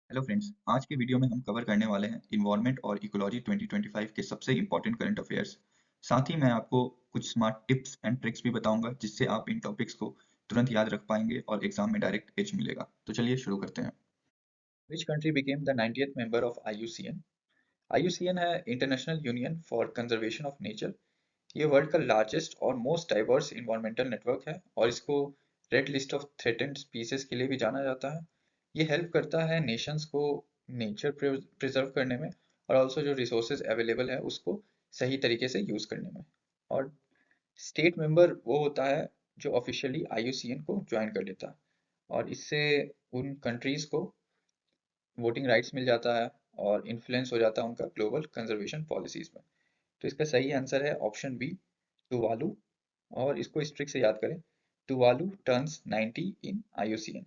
Hello friends, आज के video में हम कवर करने वाले हैं इन्वायरमेंट और इकोलॉजी 2025 के सबसे इम्पोर्टेंट करंट अफेयर्स। साथ ही मैं आपको कुछ स्मार्ट टिप्स एंड ट्रिक्स भी बताऊंगा जिससे आप इन टॉपिक्स को तुरंत याद रख पाएंगे और एग्जाम में डायरेक्ट एज मिलेगा। तो चलिए शुरू करते हैं। Which country became the 90th member of IUCN? IUCN है international union for conservation of nature. ये वर्ल्ड का लार्जेस्ट और मोस्ट डाइवर्स इन्वायरमेंटल नेटवर्क है और इसको red list of threatened species के लिए भी जाना जाता है। ये हेल्प करता है नेशंस को नेचर प्रिजर्व करने में और ऑल्सो जो रिसोर्सेज अवेलेबल है उसको सही तरीके से यूज करने में। और स्टेट मेंबर वो होता है जो ऑफिशियली आईयूसीएन को ज्वाइन कर लेता है और इससे उन कंट्रीज को वोटिंग राइट्स मिल जाता है और इन्फ्लुएंस हो जाता है उनका ग्लोबल कंजर्वेशन पॉलिसीज में। तो इसका सही आंसर है ऑप्शन बी, टुवालू। और इसको इस ट्रिक से याद करें, Tuvalu turns 90 in IUCN।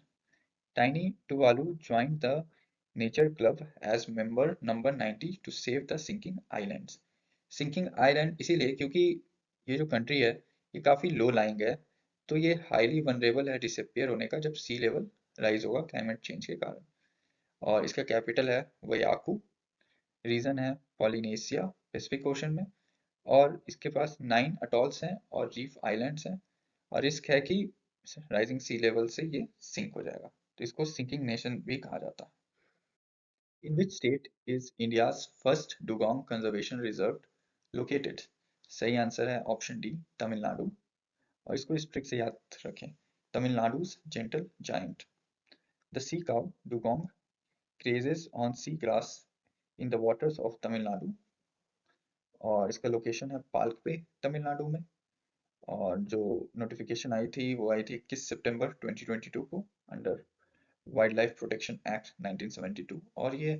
Tiny Tuvalu join the nature club as member number 90 to save the sinking islands. Sinking island इसीलिए क्योंकि ये जो कंट्री है ये काफ़ी लो लाइंग है, तो ये हाईली वनरेबल है डिसअपियर होने का जब सी लेवल राइज होगा क्लाइमेट चेंज के कारण। और इसका कैपिटल है वयाकू। रीजन है पॉलिनेशिया पैसिफिक ओशन में। और इसके पास 9 अटॉल्स हैं और रीफ आइलैंड्स हैं और रिस्क है कि राइजिंग सी लेवल से ये सिंक हो जाएगा, तो इसको सिंकिंग नेशन भी कहा जाता है। In which state is India's first dugong conservation reserve located? सही आंसर है ऑप्शन डी, तमिलनाडु। और इसको इस ट्रिक से याद रखें, तमिलनाडु's gentle giant. The sea cow dugong grazes on sea grass in the waters of Tamil Nadu। और इसका लोकेशन है पाल्क पे, तमिलनाडु में। और जो नोटिफिकेशन आई थी वो आई थी 21 सितंबर 2022 को under wildlife protection act 1972। और ये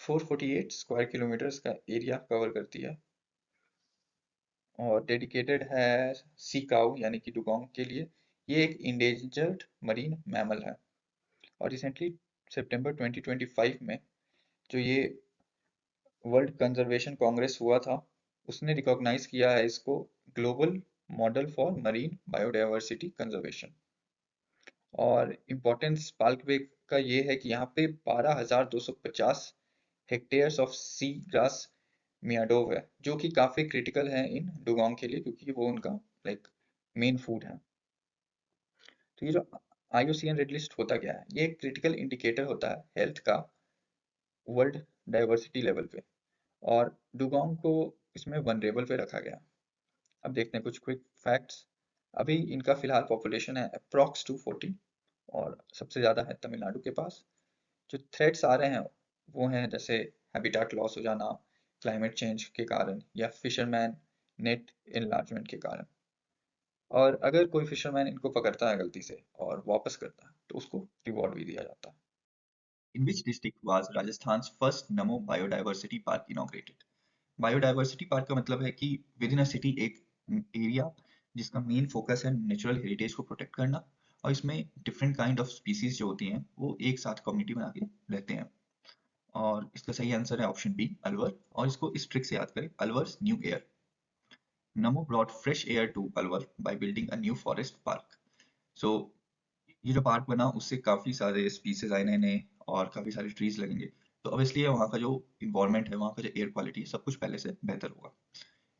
448 स्क्वायर किलोमीटर्स का एरिया कवर करती है और डेडिकेटेड है सी काऊ यानी कि डुगोंग के लिए। ये एक इंडेंजर्ड मरीन मैमल है और रिसेंटली सितंबर 2025 में जो ये वर्ल्ड कंजर्वेशन कांग्रेस हुआ था उसने रिकॉग्नाइज किया है इसको global model for marine biodiversity conservation. और इम्पोर्टेंस पाल्क वे का ये है कि यहाँ पे 12,250 हेक्टेयर्स ऑफ सी ग्रास मियाडोव है जो कि काफी क्रिटिकल है इन डुगोंग के लिए क्योंकि वो उनका लाइक मेन फूड है। तो ये जो IUCN रेड लिस्ट होता क्या है, ये एक क्रिटिकल इंडिकेटर होता है हेल्थ का वर्ल्ड डाइवर्सिटी लेवल पे। और डुगोंग को इसमें वनरेबल पे रखा गया। अब देखते हैं कुछ क्विक फैक्ट्स। अभी इनका फिलहाल पॉपुलेशन है अप्रॉक्स 240 और सबसे ज़्यादा है तमिलनाडु के पास। जो थ्रेट्स आ रहे हैं वो हैं जैसे हैबिटाट लॉस हो जाना क्लाइमेट चेंज के कारण या फिशरमैन नेट इनलार्जमेंट के कारण। और अगर कोई फिशरमैन इनको पकड़ता है गलती से और वापस करता है तो उसको रिवॉर्ड भी दिया जाता है। In which district was Rajasthan's first Namo Biodiversity Park inaugurated? Biodiversity park का मतलब है कि विद इन अ सिटी एक एरिया जिसका मेन फोकस है नेचुरल हेरिटेज को प्रोटेक्ट करना और इसमें डिफरेंट काइंड ऑफ स्पीसीज जो होती हैं वो एक साथ कम्युनिटी बना के रहते हैं। और इसका सही आंसर है ऑप्शन बी, अलवर। और इसको इस ट्रिक से याद करें, Alwar's new air. Namo brought fresh air to Alwar by building a new forest park. So ये जो पार्क बना उससे काफी सारे स्पीसीज आए नए नए और काफी सारे ट्रीज लगेंगे। तो ऑब्वियसली वहाँ का जो इन्वायरमेंट है, वहाँ का जो एयर क्वालिटी है, सब कुछ पहले से बेहतर होगा।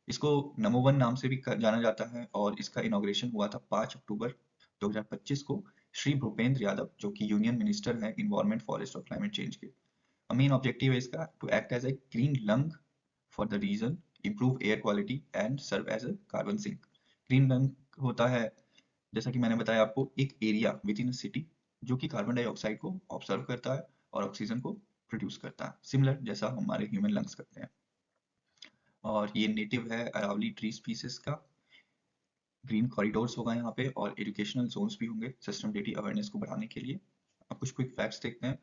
इसको नमो वन नाम से भी जाना जाता है और इसका इनॉग्रेशन हुआ था 5 अक्टूबर 2025 को श्री भूपेंद्र यादव जो कि यूनियन मिनिस्टर हैं इन्वायरमेंट फॉरेस्ट और क्लाइमेट चेंज के। मेन ऑब्जेक्टिव है इसका to act as a green lung for the region, improve air quality and serve as a carbon sink. Green lung होता है, जैसा कि मैंने बताया आपको, एक एरिया विद इन सिटी जो कि कार्बन डाइऑक्साइड को ऑब्जर्व करता है और ऑक्सीजन को प्रोड्यूस करता है, सिमिलर जैसा हमारे ह्यूमन लंग्स करते हैं। और ये नेटिव है अरावली ट्री स्पीसीज का। ग्रीन कॉरिडोर्स होगा यहाँ पे और एजुकेशनल जोन्स भी होंगे सस्टेनेबिलिटी अवेयरनेस को बढ़ाने के लिए। अब कुछ क्विक फैक्ट्स देखते हैं।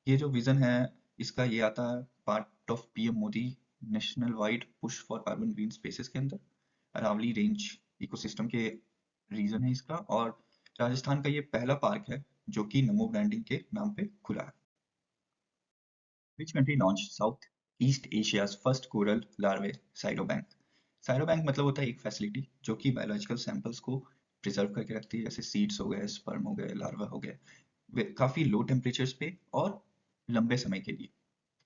ये जो विजन है इसका ये आता है part of PM Modi national wide push for urban green spaces के अंदर। अरावली रेंज इकोसिस्टम के रीजन है इसका। और राजस्थान का ये पहला पार्क है जो कि नमो ब्रांडिंग के नाम पे खुला है। Which country launched Southeast Asia's first coral larvae cytobank? साइटोबैंक मतलब होता है एक फैसिलिटी जो कि बायोलॉजिकल सैंपल्स को प्रिजर्व करके रखती है, जैसे सीड्स हो गए, स्पर्म हो गए, लार्वा हो गए, काफी लो टेम्परेचर्स पे और लंबे समय के लिए,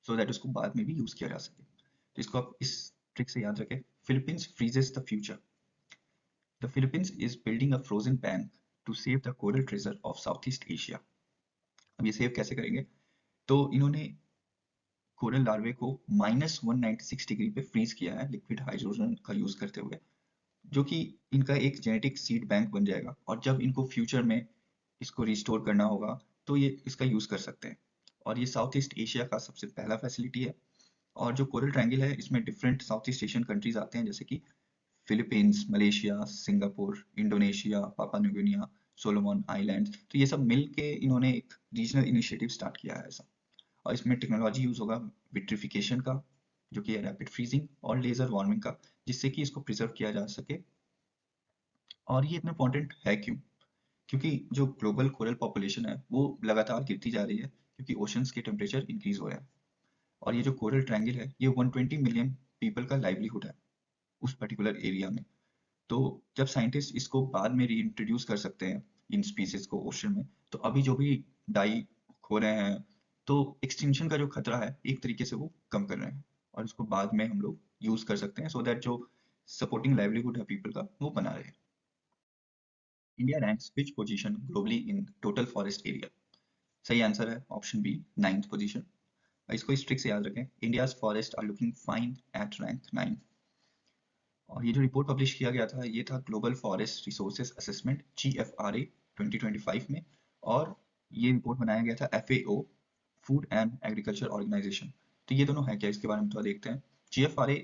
सो दैट उसको बाद में भी यूज किया जा सके। तो इसको आप इस ट्रिक से याद रखें। Philippines freezes the future. The Philippines is building a frozen bank to save the coral treasure of South East Asia. अब ये सेव कैसे करेंगे? तो इन्होंने कोरल लार्वे को -196 डिग्री पे फ्रीज किया है लिक्विड हाइड्रोजन का यूज करते हुए, जो कि इनका एक जेनेटिक सीड बैंक बन जाएगा, और जब इनको फ्यूचर में इसको रिस्टोर करना होगा तो ये इसका यूज कर सकते हैं। और ये साउथ ईस्ट एशिया का सबसे पहला फैसिलिटी है। और जो कोरल ट्रायंगल है इसमें different south east Asian countries आते हैं, जैसे कि फिलीपींस, मलेशिया, सिंगापुर, इंडोनेशिया, पापा न्यू गिनिया, सोलोमन आइलैंड्स। तो ये सब मिल के इन्होंने एक रीजनल इनिशिएटिव स्टार्ट किया है ऐसा। और इसमें टेक्नोलॉजी यूज होगा विट्रिफिकेशन का, जो कि है रैपिड फ्रीजिंग, और लेजर वार्मिंग का, जिससे कि इसको प्रिजर्व किया जा सके। और ये इतना इंपॉर्टेंट है क्यों? क्योंकि जो ग्लोबल कोरल पॉपुलेशन है वो लगातार गिरती जा रही है, क्योंकि ओशंस के टेम्परेचर इंक्रीज हो रहे हैं। और ये जो कोरल ट्रायंगल है ये 120 मिलियन पीपल का लाइवलीहुड है उस पर्टिकुलर एरिया में। तो जब साइंटिस्ट इसको बाद में रीइंट्रोड्यूस कर सकते हैं इन स्पीसीज को ओशन में, तो अभी जो भी डाई हो रहे हैं, तो एक्सटिंक्शन का जो खतरा है एक तरीके से वो कम कर रहे हैं, और इसको बाद में हम लोग यूज कर सकते हैं, सो दैट जो सपोर्टिंग लाइवलीहुड है पीपल का वो बना रहे। India ranks which position globally in total forest area? सही आंसर है ऑप्शन बी, 9th पोजीशन। इसको इस ट्रिक से याद रखें, India's forest are looking fine at rank 9। और ये जो रिपोर्ट पब्लिश किया गया था ये था global forest resources assessment GFRA 2025 में। और ये रिपोर्ट बनाया गया था FAO, food and agriculture organization. तो ये दोनों है क्या, इसके बारे में थोड़ा देखते हैं। GFRA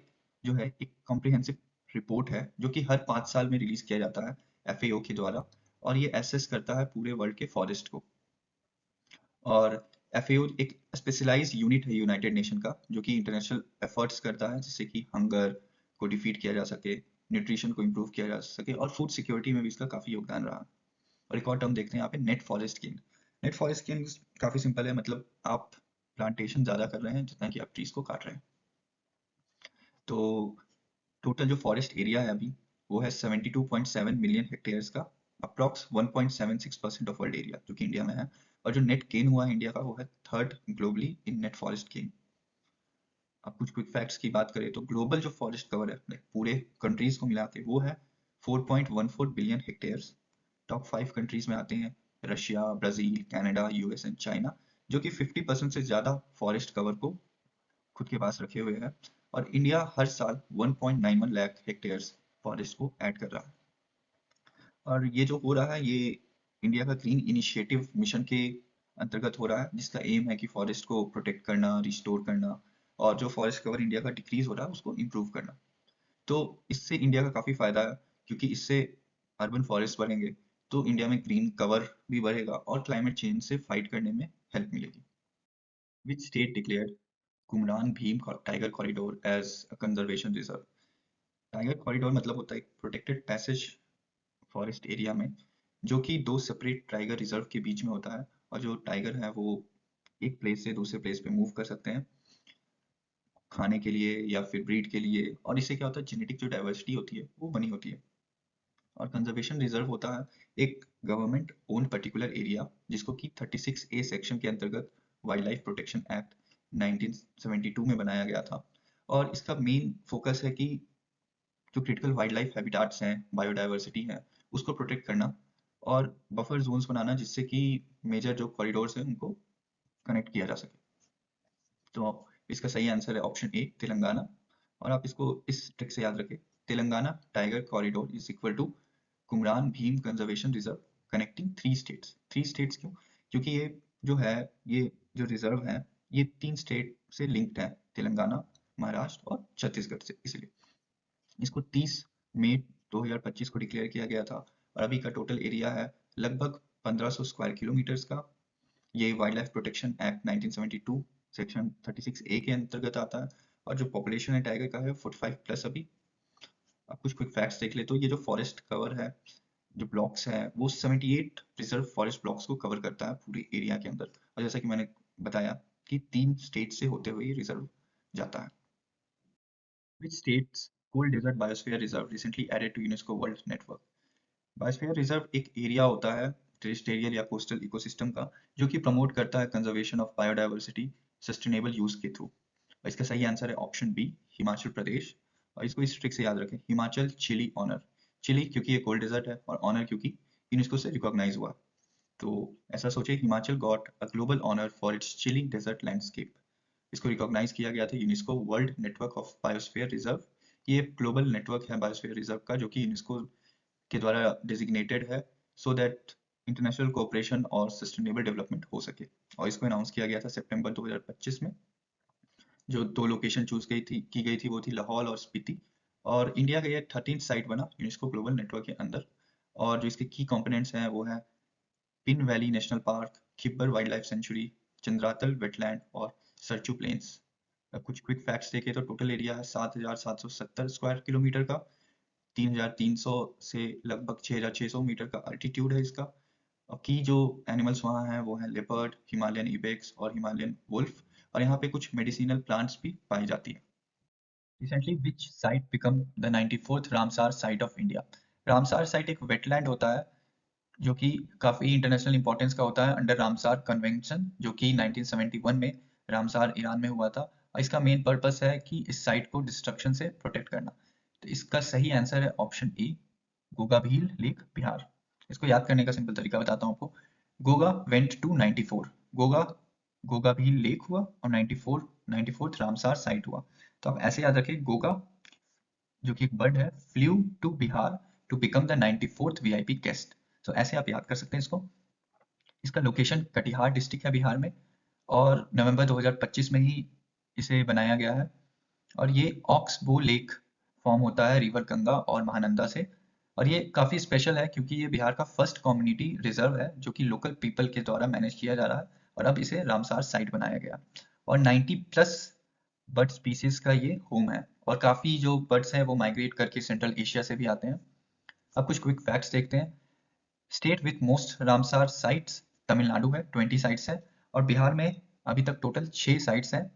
जो है एक कॉम्प्रिहेंसिव रिपोर्ट है जो कि हर 5 साल में रिलीज किया जाता है FAO के द्वारा, और ये एसेस करता है पूरे वर्ल्ड के फॉरेस्ट को। और FAO एक स्पेशलाइज्ड यूनिट है यूनाइटेड नेशन का, जो कि इंटरनेशनल एफर्ट्स करता है जिससे कि हंगर को डिफीट किया जा सके, न्यूट्रिशन को इम्प्रूव किया जा सके, और फूड सिक्योरिटी में भी इसका काफी योगदान रहा। और एक और टर्म देखते हैं यहाँ पे, net forest gain. Net forest gain काफी सिंपल है, मतलब आप प्लांटेशन ज्यादा कर रहे हैं जितना कि आप ट्रीज को काट रहे हैं। तो टोटल जो फॉरेस्ट एरिया है अभी वो है 72.7 मिलियन हेक्टेयर्स का, अप्रॉक्स 1.76% ऑफ वर्ल्ड एरिया जो कि इंडिया में है। और जो नेट गेन हुआ है इंडिया का वो है थर्ड ग्लोबली इन नेट फॉरेस्ट गेन। अब कुछ क्विक फैक्ट्स की बात करें तो ग्लोबल जो फॉरेस्ट कवर है like पूरे कंट्रीज को मिला के वो है 4.14 बिलियन हेक्टेयर्स। टॉप 5 कंट्रीज में आते हैं Russia, Brazil, Canada, US and China, जो कि 50% से ज्यादा फॉरेस्ट कवर को खुद के पास रखे हुए है। और इंडिया हर साल 1.91 लाख हेक्टेयर्स फॉरेस्ट को ऐड कर रहा है। और ये जो हो रहा है ये इंडिया का ग्रीन इनिशिएटिव मिशन के अंतर्गत हो रहा है, जिसका एम है कि फॉरेस्ट को प्रोटेक्ट करना, रिस्टोर करना, और जो फॉरेस्ट कवर इंडिया का डिक्रीज हो रहा है उसको इम्प्रूव करना। तो इससे इंडिया का काफी फायदा है, क्योंकि इससे अर्बन फॉरेस्ट बढ़ेंगे तो इंडिया में ग्रीन कवर भी बढ़ेगा और क्लाइमेट चेंज से फाइट करने में हेल्प मिलेगी। Which state declared Kumram Bheem tiger corridor as a conservation reserve? Tiger corridor मतलब होता है एक प्रोटेक्टेड पैसेज फॉरेस्ट एरिया में, जो कि दो सेपरेट टाइगर रिजर्व के बीच में होता है। और जो टाइगर है वो एक प्लेस से दूसरे प्लेस पे मूव कर सकते हैं खाने के लिए या फिर ब्रीड के लिए, और इससे क्या होता है जेनेटिक जो डाइवर्सिटी होती है वो बनी होती है। और कंजर्वेशन रिजर्व होता है एक गवर्नमेंट ओन पर्टिकुलर एरिया, जिसको कि 36A सेक्शन के अंतर्गत वाइल्ड लाइफ प्रोटेक्शन एक्ट 1972 में बनाया गया था। और इसका मेन फोकस है कि जो क्रिटिकल वाइल्ड लाइफ हैबिटाट्स हैं, बायोडाइवर्सिटी है, उसको प्रोटेक्ट करना, और बफर जोन्स बनाना जिससे कि मेजर जो कॉरिडोर्स हैं उनको कनेक्ट किया जा सके। तो इसका सही आंसर है ऑप्शन ए, तेलंगाना। और आप इसको इस ट्रिक से याद रखें, Telangana tiger corridor is equal to Kumram Bheem conservation reserve connecting 3 states. 3 states क्यों? क्योंकि ये जो है, ये जो रिजर्व है ये 3 स्टेट से लिंक्ड है, तेलंगाना, महाराष्ट्र और छत्तीसगढ़ से, इसलिए इसको 30 मई 2025 को डिक्लेयर किया गया था। और अभी का टोटल एरिया है लगभग 1500 स्क्वायर किलोमीटर्स का। ये wild life protection act 1972 section 36A के अंतर्गत आता है। और जो पॉपुलेशन है टाइगर का है 45 प्लस अभी। अब कुछ क्विक फैक्ट्स देख ले तो ये जो फॉरेस्ट कवर है, जो ब्लॉक्स है, वो 78 रिजर्व फॉरेस्ट ब्लॉक्स को कवर करता है पूरे एरिया के अंदर। और जैसा कि मैंने बताया कि 3 स्टेट से होते हुए ये रिजर्व जाता है। Which state's cold desert biosphere reserve recently added to UNESCO World Network? Biosphere reserve एक एरिया होता है टेरेस्ट्रियल या कोस्टल इकोसिस्टम का, जो कि प्रमोट करता है conservation of biodiversity sustainable use के थ्रू। और इसका सही आंसर है ऑप्शन बी, हिमाचल प्रदेश। और इसको इस ट्रिक से याद रखें, हिमाचल चिली ऑनर। चिली क्योंकि ये कोल्ड डेजर्ट है, और ऑनर क्योंकि यूनेस्को से रिकॉग्नाइज हुआ। तो ऐसा सोचिए, Himachal got a global honour for its chilly desert landscape. इसको रिकॉग्नाइज किया गया था UNESCO world network of biosphere reserve. ये ग्लोबल नेटवर्क है बायोस्फीयर रिजर्व का, जो कि यूनेस्को के द्वारा डेजिग्नेटेड है, सो दैट इंटरनेशनल कोऑपरेशन और सस्टेनेबल डेवलपमेंट हो सके। और इसको अनाउंस किया गया था सितंबर 2025 में। जो दो लोकेशन चूज की गई थी वो थी लाहौल और स्पीति। और इंडिया का ये 13th साइट बना यूनेस्को ग्लोबल नेटवर्क के अंदर। और जो इसके की कंपोनेंट्स हैं वो है Pin valley national park, Kibber wildlife sanctuary, Chandratal wetland और सरचू प्लेन्स। अब कुछ क्विक फैक्ट्स देखें तो टोटल एरिया है 7,770 स्क्वायर किलोमीटर का। 3,300 से लगभग 6,600 मीटर का अल्टीट्यूड है इसका। और की जो एनिमल्स वहाँ हैं वो हैं लेपर्ड, हिमालयन इबेक्स और हिमालयन वुल्फ। और यहाँ पे कुछ मेडिसिनल प्लांट्स भी पाई जाती है। Recently, which site become the 94th Ramsar site of India? Ramsar site एक वेटलैंड होता है जो कि काफी इंटरनेशनल इंपॉर्टेंस का होता है अंडर रामसार कन्वेंशन, जो कि 1971 में रामसार ईरान में हुआ था। और इसका मेन पर्पस है कि इस साइट को डिस्ट्रक्शन से प्रोटेक्ट करना। तो इसका सही आंसर है option A, Gogabhil lake, Bihar. इसको याद करने का सिंपल तरीका बताता हूँ आपको। Goga went to 94, Goga Gogabhil lake हुआ, और 94th रामसार साइट हुआ। तो आप ऐसे याद रखें, गोगा जो कि एक बर्ड है, flew to Bihar to become the 94th VIP guest. तो ऐसे आप याद कर सकते हैं इसको। इसका लोकेशन कटिहार डिस्ट्रिक्ट है बिहार में, और नवंबर 2025 में ही इसे बनाया गया है। और ये ऑक्सबो लेक फॉर्म होता है रिवर गंगा और महानंदा से। और ये काफ़ी स्पेशल है क्योंकि ये बिहार का फर्स्ट कम्युनिटी रिजर्व है जो कि लोकल पीपल के द्वारा मैनेज किया जा रहा है। और अब इसे रामसार साइट बनाया गया। और 90 प्लस बर्ड स्पीसीज का ये होम है। और काफ़ी जो बर्ड्स हैं वो माइग्रेट करके सेंट्रल एशिया से भी आते हैं। अब कुछ क्विक फैक्ट्स देखते हैं। State with most Ramsar sites Tamil Nadu है, 20 साइट्स है। और बिहार में अभी तक टोटल 6 साइट्स हैं,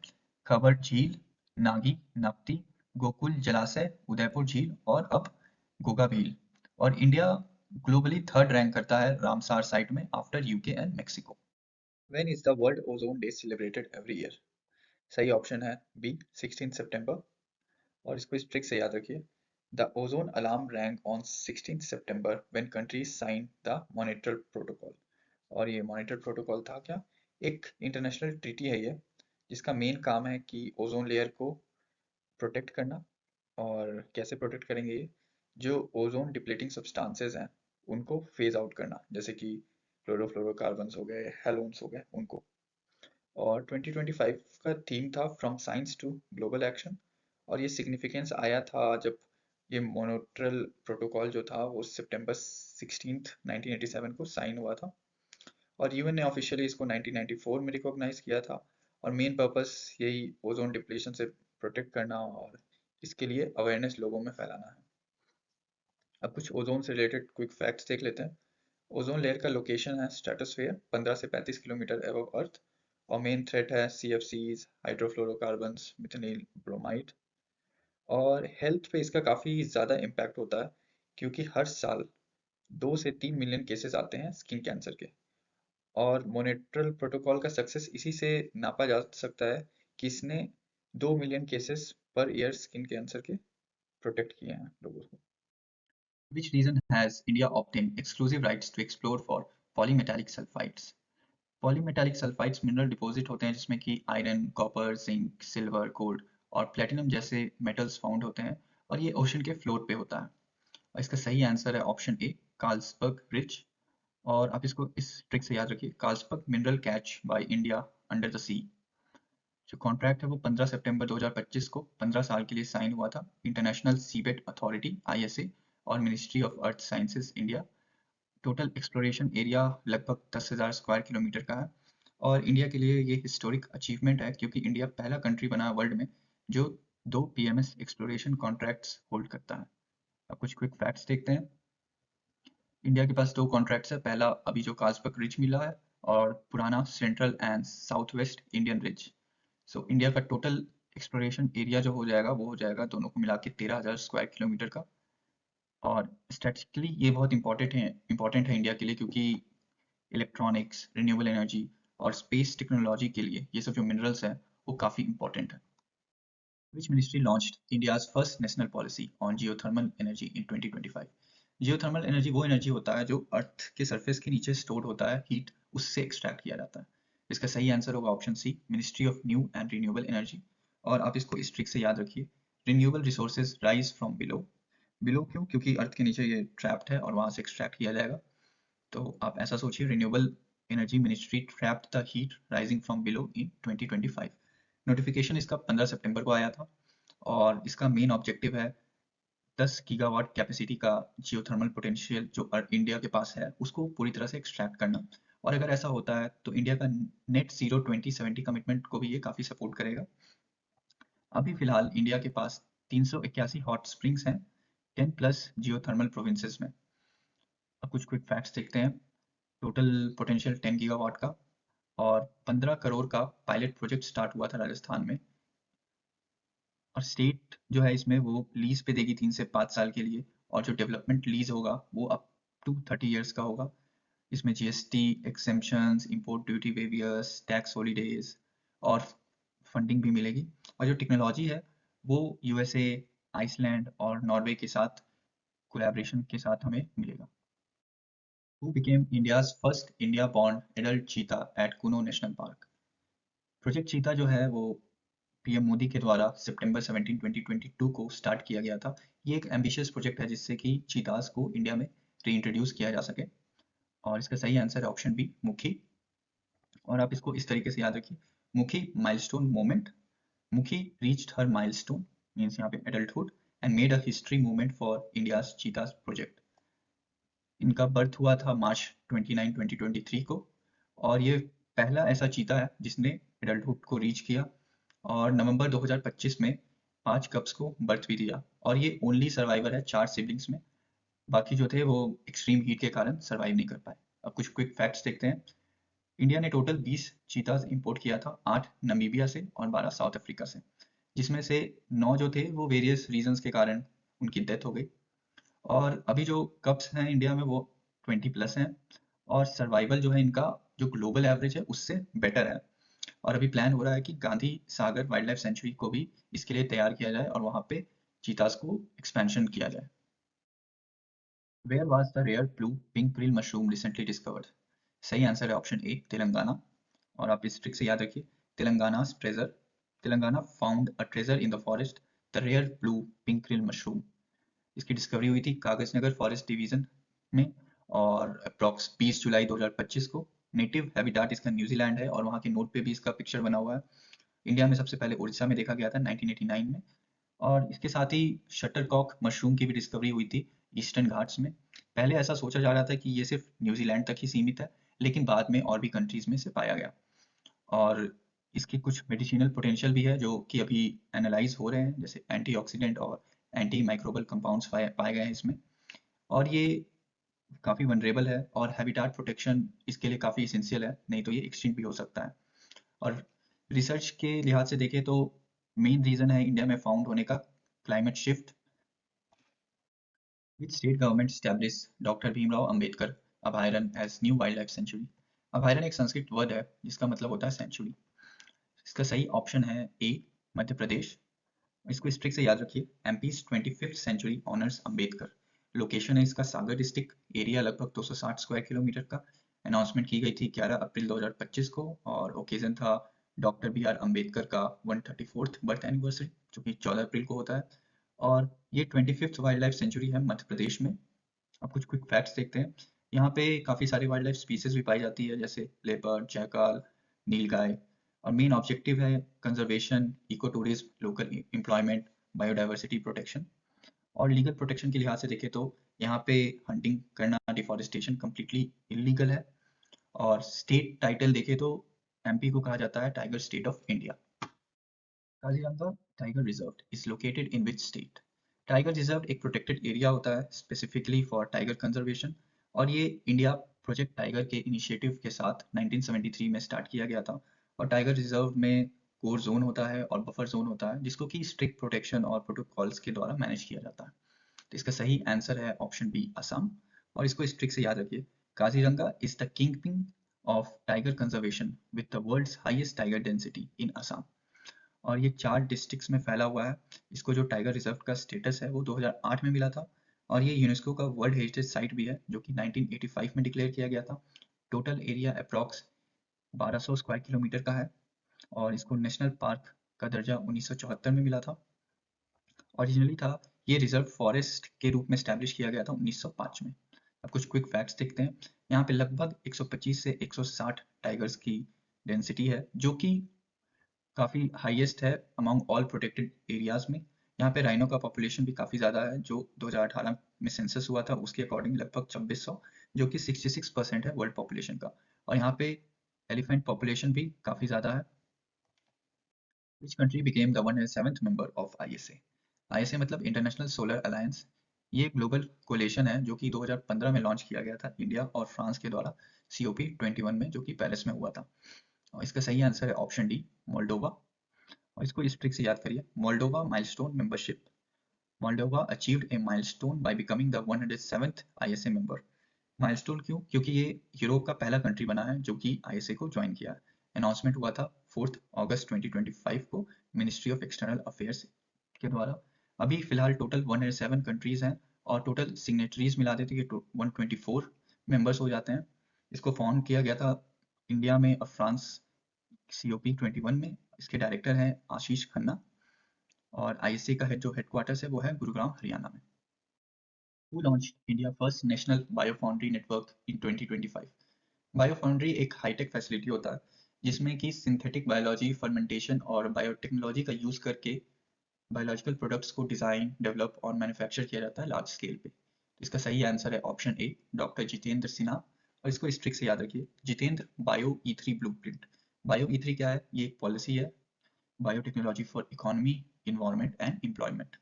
खबर झील, नागी नप्ती, गोकुल जलाशय, उदयपुर झील और अब गोगा भील। और इंडिया ग्लोबली थर्ड रैंक करता है रामसार साइट में after UK and Mexico. When is the World Ozone Day celebrated every year? सही ऑप्शन है बी, 16 सितंबर। और इसको इस ट्रिक से याद रखिए। The ozone alarm rank on 16 September when countries sign the Montreal protocol. और ये मॉनिट्रल प्रोटोकॉल था क्या? एक इंटरनेशनल ट्रीटी है ये, जिसका मेन काम है कि ओजोन लेयर को प्रोटेक्ट करना। और कैसे प्रोटेक्ट करेंगे ये? जो ओजोन डिप्लीटिंग सब्सटेंसेस हैं उनको फेज आउट करना, जैसे कि क्लोरोफ्लोरोकार्बन्स हो गए, हेलोन्स हो गए, उनको। और 2025 का थीम था from science to global action. और ये सिग्निफिकेंस आया था जब ये मोनोट्रल प्रोटोकॉल जो था वो सितंबर 16 1987 को साइन हुआ था। और यूएन ने ऑफिशियली इसको 1994 में रिकॉग्नाइज किया था। और मेन पर्पस यही ओजोन डिप्लीशन से प्रोटेक्ट करना और इसके लिए अवेयरनेस लोगों में फैलाना है। अब कुछ ओजोन से रिलेटेड क्विक फैक्ट्स देख लेते हैं। ओजोन लेयर का लोकेशन है स्ट्रेटोस्फेयर 15 से 35 किलोमीटर अबव अर्थ। और मेन थ्रेट है सीएफसीज, हाइड्रोफ्लोरोकार्बन्स, मिथाइल ब्रोमाइड। और हेल्थ पे इसका काफ़ी ज़्यादा इम्पैक्ट होता है क्योंकि हर साल 2 से 3 मिलियन केसेस आते हैं स्किन कैंसर के। और मोनेट्रल प्रोटोकॉल का सक्सेस इसी से नापा जा सकता है कि इसने 2 million cases per year skin cancer के प्रोटेक्ट किए हैं लोगों को। Which region has India obtained exclusive rights to explore for polymetallic sulfides? Polymetallic sulphides mineral deposit होते हैं जिसमें कि iron, copper, zinc, silver, gold और प्लेटिनम जैसे मेटल्स फाउंड होते हैं। और ये ओशन के फ्लोर पे होता है। और इसका सही आंसर है ऑप्शन ए, कार्लसबर्ग रिज। और आप इसको इस ट्रिक से याद रखिए, Carlsberg mineral catch by India under the sea. जो कॉन्ट्रैक्ट है वो 15 सितंबर 2025 को 15 साल के लिए साइन हुआ था इंटरनेशनल सीबेट अथॉरिटी ISA और ministry of earth sciences India. Total exploration area लगभग 10,000 स्क्वायर किलोमीटर का है। और इंडिया के लिए ये हिस्टोरिक अचीवमेंट है क्योंकि इंडिया पहला कंट्री बना है वर्ल्ड में जो 2 PMS एक्सप्लोरेशन कॉन्ट्रैक्ट्स होल्ड करता है। अब कुछ क्विक फैक्ट्स देखते हैं। इंडिया के पास 2 कॉन्ट्रैक्ट्स है, पहला अभी जो कार्लसबर्ग रिज मिला है, और पुराना central and south West Indian ridge. So India का टोटल एक्सप्लोरेशन एरिया जो हो जाएगा वो हो जाएगा दोनों को मिला के 13,000 स्क्वायर किलोमीटर का। और स्टैटिस्टिकली ये बहुत इंपॉर्टेंट है इंडिया के लिए क्योंकि इलेक्ट्रॉनिक्स, रिन्यूएबल एनर्जी और स्पेस टेक्नोलॉजी के लिए ये सब जो मिनरल्स हैं वो काफ़ी इंपॉर्टेंट है। Which ministry launched India's first national policy on geothermal energy in 2025? Geothermal energy वो एनर्जी होता है जो अर्थ के सरफेस के नीचे स्टोर्ड होता है, हीट उससे एक्सट्रैक्ट किया जाता है। इसका सही आंसर होगा option C, ministry of new and renewable energy. और आप इसको इस ट्रिक से याद रखिए, renewable resources rise from below. Below क्यों? क्योंकि अर्थ के नीचे ये ट्रैप्ड है और वहां से एक्सट्रैक्ट किया जाएगा। तो आप ऐसा सोचिए, renewable energy ministry trapped the heat rising from below in 2025। Notification इसका 15 सितंबर को आया था और इसका मेन ऑब्जेक्टिव है 10 गीगावाट कैपेसिटी का जियोथर्मल पोटेंशियल जो इंडिया के पास है उसको पूरी तरह से एक्सट्रैक्ट करना। और अगर ऐसा होता है तो इंडिया का नेट जीरो 2070 कमिटमेंट को भी ये काफी सपोर्ट करेगा। अभी फिलहाल इंडिया के पास 381 हॉट स्प्रिंग्स हैं 10 प्लस जियोथर्मल प्रोविंसेस में। अब कुछ क्विक फैक्ट्स देखते हैं। टोटल पोटेंशियल 10 गीगावाट का और 15 करोड़ का पायलट प्रोजेक्ट स्टार्ट हुआ था राजस्थान में। और स्टेट जो है इसमें वो लीज पे देगी 3 से 5 साल के लिए, और जो डेवलपमेंट लीज होगा वो अप टू 30 ईयर्स का होगा। इसमें GST exemptions, import duty waivers, tax holidays और फंडिंग भी मिलेगी। और जो टेक्नोलॉजी है वो यूएसए, आइसलैंड और नॉर्वे के साथ कोलैबोरेशन के साथ हमें मिलेगा। Who became India's first India-born adult cheetah at Kuno National Park? Project चीता जो है वो पीएम मोदी के द्वारा सितंबर 17, 2022 को स्टार्ट किया गया था। ये एक एम्बिशियस प्रोजेक्ट है जिससे कि चीतास को इंडिया में रीइंट्रोड्यूस किया जा सके। और इसका सही आंसर है ऑप्शन बी, मुखी। और आप इसको इस तरीके से याद रखिए, मुखी माइलस्टोन मोमेंट। मुखी रीच्ड हर माइलस्टोन मींस यहाँ पे adulthood and made a history movement for India's चीतास project. इनका बर्थ हुआ था मार्च 29, 2023 को। और ये पहला ऐसा चीता है जिसने एडल्टहुड को रीच किया और नवंबर 2025 में 5 कप्स को बर्थ भी दिया। और ये ओनली सर्वाइवर है 4 सिबलिंग्स में। बाकी जो थे वो एक्सट्रीम हीट के कारण सर्वाइव नहीं कर पाए। अब कुछ क्विक फैक्ट्स देखते हैं। इंडिया ने टोटल 20 चीताज इंपोर्ट किया था, 8 नमीबिया से और 12 साउथ अफ्रीका से, जिसमें से 9 जो थे वो वेरियस रीजंस के कारण उनकी डेथ हो गई। और अभी जो कप्स हैं इंडिया में वो 20 प्लस हैं। और सर्वाइवल जो है इनका जो ग्लोबल एवरेज है उससे बेटर है। और अभी प्लान हो रहा है कि Gandhi Sagar wildlife century को भी इसके लिए तैयार किया जाए और वहां पे चीतास को एक्सपेंशन किया जाए। Where was the rare blue pink krill mushroom recently discovered? सही आंसर है ऑप्शन ए, तेलंगाना। और आप इस ट्रिक से याद रखिए, Telangana treasure. Telangana found a treasure in the forest, the rare blue pink krill mushroom. इसकी डिस्कवरी हुई थी कागज नगर फॉरेस्ट डिवीजन में और अप्रॉक्स 20 जुलाई 2025 को। नेटिव हैबिटाट इसका न्यूजीलैंड है और वहाँ के नोट पे भी इसका पिक्चर बना हुआ है। इंडिया में सबसे पहले उड़ीसा में देखा गया था 1989 में। और इसके साथ ही शटरकॉक मशरूम की भी डिस्कवरी हुई थी ईस्टर्न घाट्स में। पहले ऐसा सोचा जा रहा था कि ये सिर्फ न्यूजीलैंड तक ही सीमित है, लेकिन बाद में और भी कंट्रीज में से पाया गया। और इसके कुछ मेडिसिनल पोटेंशियल भी है जो कि अभी एनालाइज हो रहे हैं, जैसे एंटीऑक्सीडेंट और एंटी माइक्रोबल कंपाउंड्स पाए गए हैं इसमें। और ये काफ़ी वनरेबल है और हैबिटाट प्रोटेक्शन इसके लिए काफ़ी इसेंशियल है, नहीं तो ये एक्सटिंक्ट भी हो सकता है। और रिसर्च के लिहाज से देखें तो मेन रीजन है इंडिया में फाउंड होने का climate shift. Which state government establish doctor Bhimrao Ambedkar Abhayaranya as new wildlife sanctuary? अभयारण्य एक संस्कृत वर्ड है जिसका मतलब होता है सेंचुरी। इसका सही ऑप्शन है ए, मध्य प्रदेश। इसको इस ट्रिक से याद रखिए, MP's 25th century honours Ambedkar. Location है इसका सागर डिस्ट्रिक्ट, एरिया लगभग 260 स्क्वायर किलोमीटर का। अनाउंसमेंट की गई थी 11 अप्रैल 2025 को और ओकेजन था डॉक्टर बी आर अम्बेडकर का 134th बर्थ एनिवर्सरी जो कि 14 अप्रैल को होता है। और ये 25th वाइल्ड लाइफ सेंचुरी है मध्य प्रदेश में। अब कुछ क्विक फैक्ट्स देखते हैं। यहाँ पे काफ़ी सारी वाइल्ड लाइफ स्पीसीज भी पाई जाती है, जैसे लेपर्ड, जैकाल, नीलगाय। और मेन ऑब्जेक्टिव है conservation, eco tourism, local employment, biodiversity protection. और लीगल प्रोटेक्शन के लिहाज से देखें तो यहाँ पे हंटिंग करना, डिफॉरेस्टेशन कम्प्लीटली इलीगल है। और स्टेट टाइटल देखें तो एमपी को कहा जाता है tiger state of India. Kaziranga tiger reserve is located in which state? Tiger reserve एक प्रोटेक्टेड एरिया होता है स्पेसिफिकली फॉर टाइगर कंजर्वेशन। और ये इंडिया प्रोजेक्ट टाइगर के इनिशिएटिव के साथ 1973 में स्टार्ट किया गया था। और टाइगर रिजर्व में कोर जोन होता है और बफर जोन होता है जिसको कि स्ट्रिक्ट प्रोटेक्शन और प्रोटोकॉल्स के द्वारा मैनेज किया जाता है। तो इसका सही आंसर है ऑप्शन बी, असम। और इसको इस ट्रिक से याद रखिए, Kaziranga is the kingpin of tiger conservation with the world's highest tiger density in Assam. और ये 4 डिस्ट्रिक्ट्स में फैला हुआ है। इसको जो टाइगर रिजर्व का स्टेटस है वो 2008 में मिला था और ये यूनेस्को का वर्ल्ड हेरिटेज साइट भी है जो कि 1985 में डिक्लेयर किया गया था। Total area approx 1200 square kilometre का है और इसको नेशनल पार्क का दर्जा 1974 में मिला था। ओरिजिनली था ये रिजर्व फॉरेस्ट के रूप में स्टैब्लिश किया गया था 1905 में। अब कुछ क्विक फैक्ट्स देखते हैं। यहाँ पे लगभग 125 से 160 टाइगर्स की डेंसिटी है जो कि काफ़ी हाईएस्ट है अमंग ऑल प्रोटेक्टेड एरियाज में। यहाँ पे राइनो का पॉपुलेशन भी काफ़ी ज़्यादा है जो 2018 में सेंसस हुआ था उसके अकॉर्डिंग लगभग 2600 जो कि 66% है वर्ल्ड पॉपुलेशन का। और यहाँ पे एलिफेंट पॉपुलेशन भी काफ़ी ज़्यादा है। Which country became the 107th member of ISA? ISA मतलब इंटरनेशनल सोलर अलायंस। ये ग्लोबल कोलेशन है जो कि 2015 में लॉन्च किया गया था इंडिया और फ्रांस के द्वारा COP21 में जो कि पेरिस में हुआ था। और इसका सही आंसर है ऑप्शन डी, मोल्डोवा। और इसको इस ट्रिक से याद करिए, Moldova milestone membership. Moldova achieved A milestone by becoming the 107th ISA member. Milestone क्यों? क्योंकि ये यूरोप का पहला कंट्री बना है जो कि ISA को ज्वाइन किया है। अनाउंसमेंट हुआ था 4 अगस्त 2025 को मिनिस्ट्री ऑफ एक्सटर्नल अफेयर्स के द्वारा। अभी फिलहाल टोटल 107 कंट्रीज हैं और टोटल सिग्नेटरीज मिला देते हैं 124 मेंबर्स हो जाते हैं। इसको फॉर्म किया गया था इंडिया में और फ्रांस COP21 में। इसके डायरेक्टर हैं आशीष खन्ना और ISA का जो हेडक्वार्टर्स है वो है गुरुग्राम हरियाणा में। Who launched India first national biofoundry network in 2025? बायोफाउंड्री एक हाईटेक फैसिलिटी होता है जिसमें कि सिंथेटिक बायोलॉजी, फर्मेंटेशन और बायोटेक्नोलॉजी का यूज करके बायोलॉजिकल प्रोडक्ट्स को डिजाइन, डेवलप और मैन्युफैक्चर किया जाता है लार्ज स्केल पे। तो इसका सही आंसर है ऑप्शन ए, डॉक्टर जितेंद्र सिन्हा। और इसको इस ट्रिक से याद रखिए, Jitendra bio E3 blueprint. Bio E3 क्या है? ये एक पॉलिसी है, biotechnology for economy, environment and employment.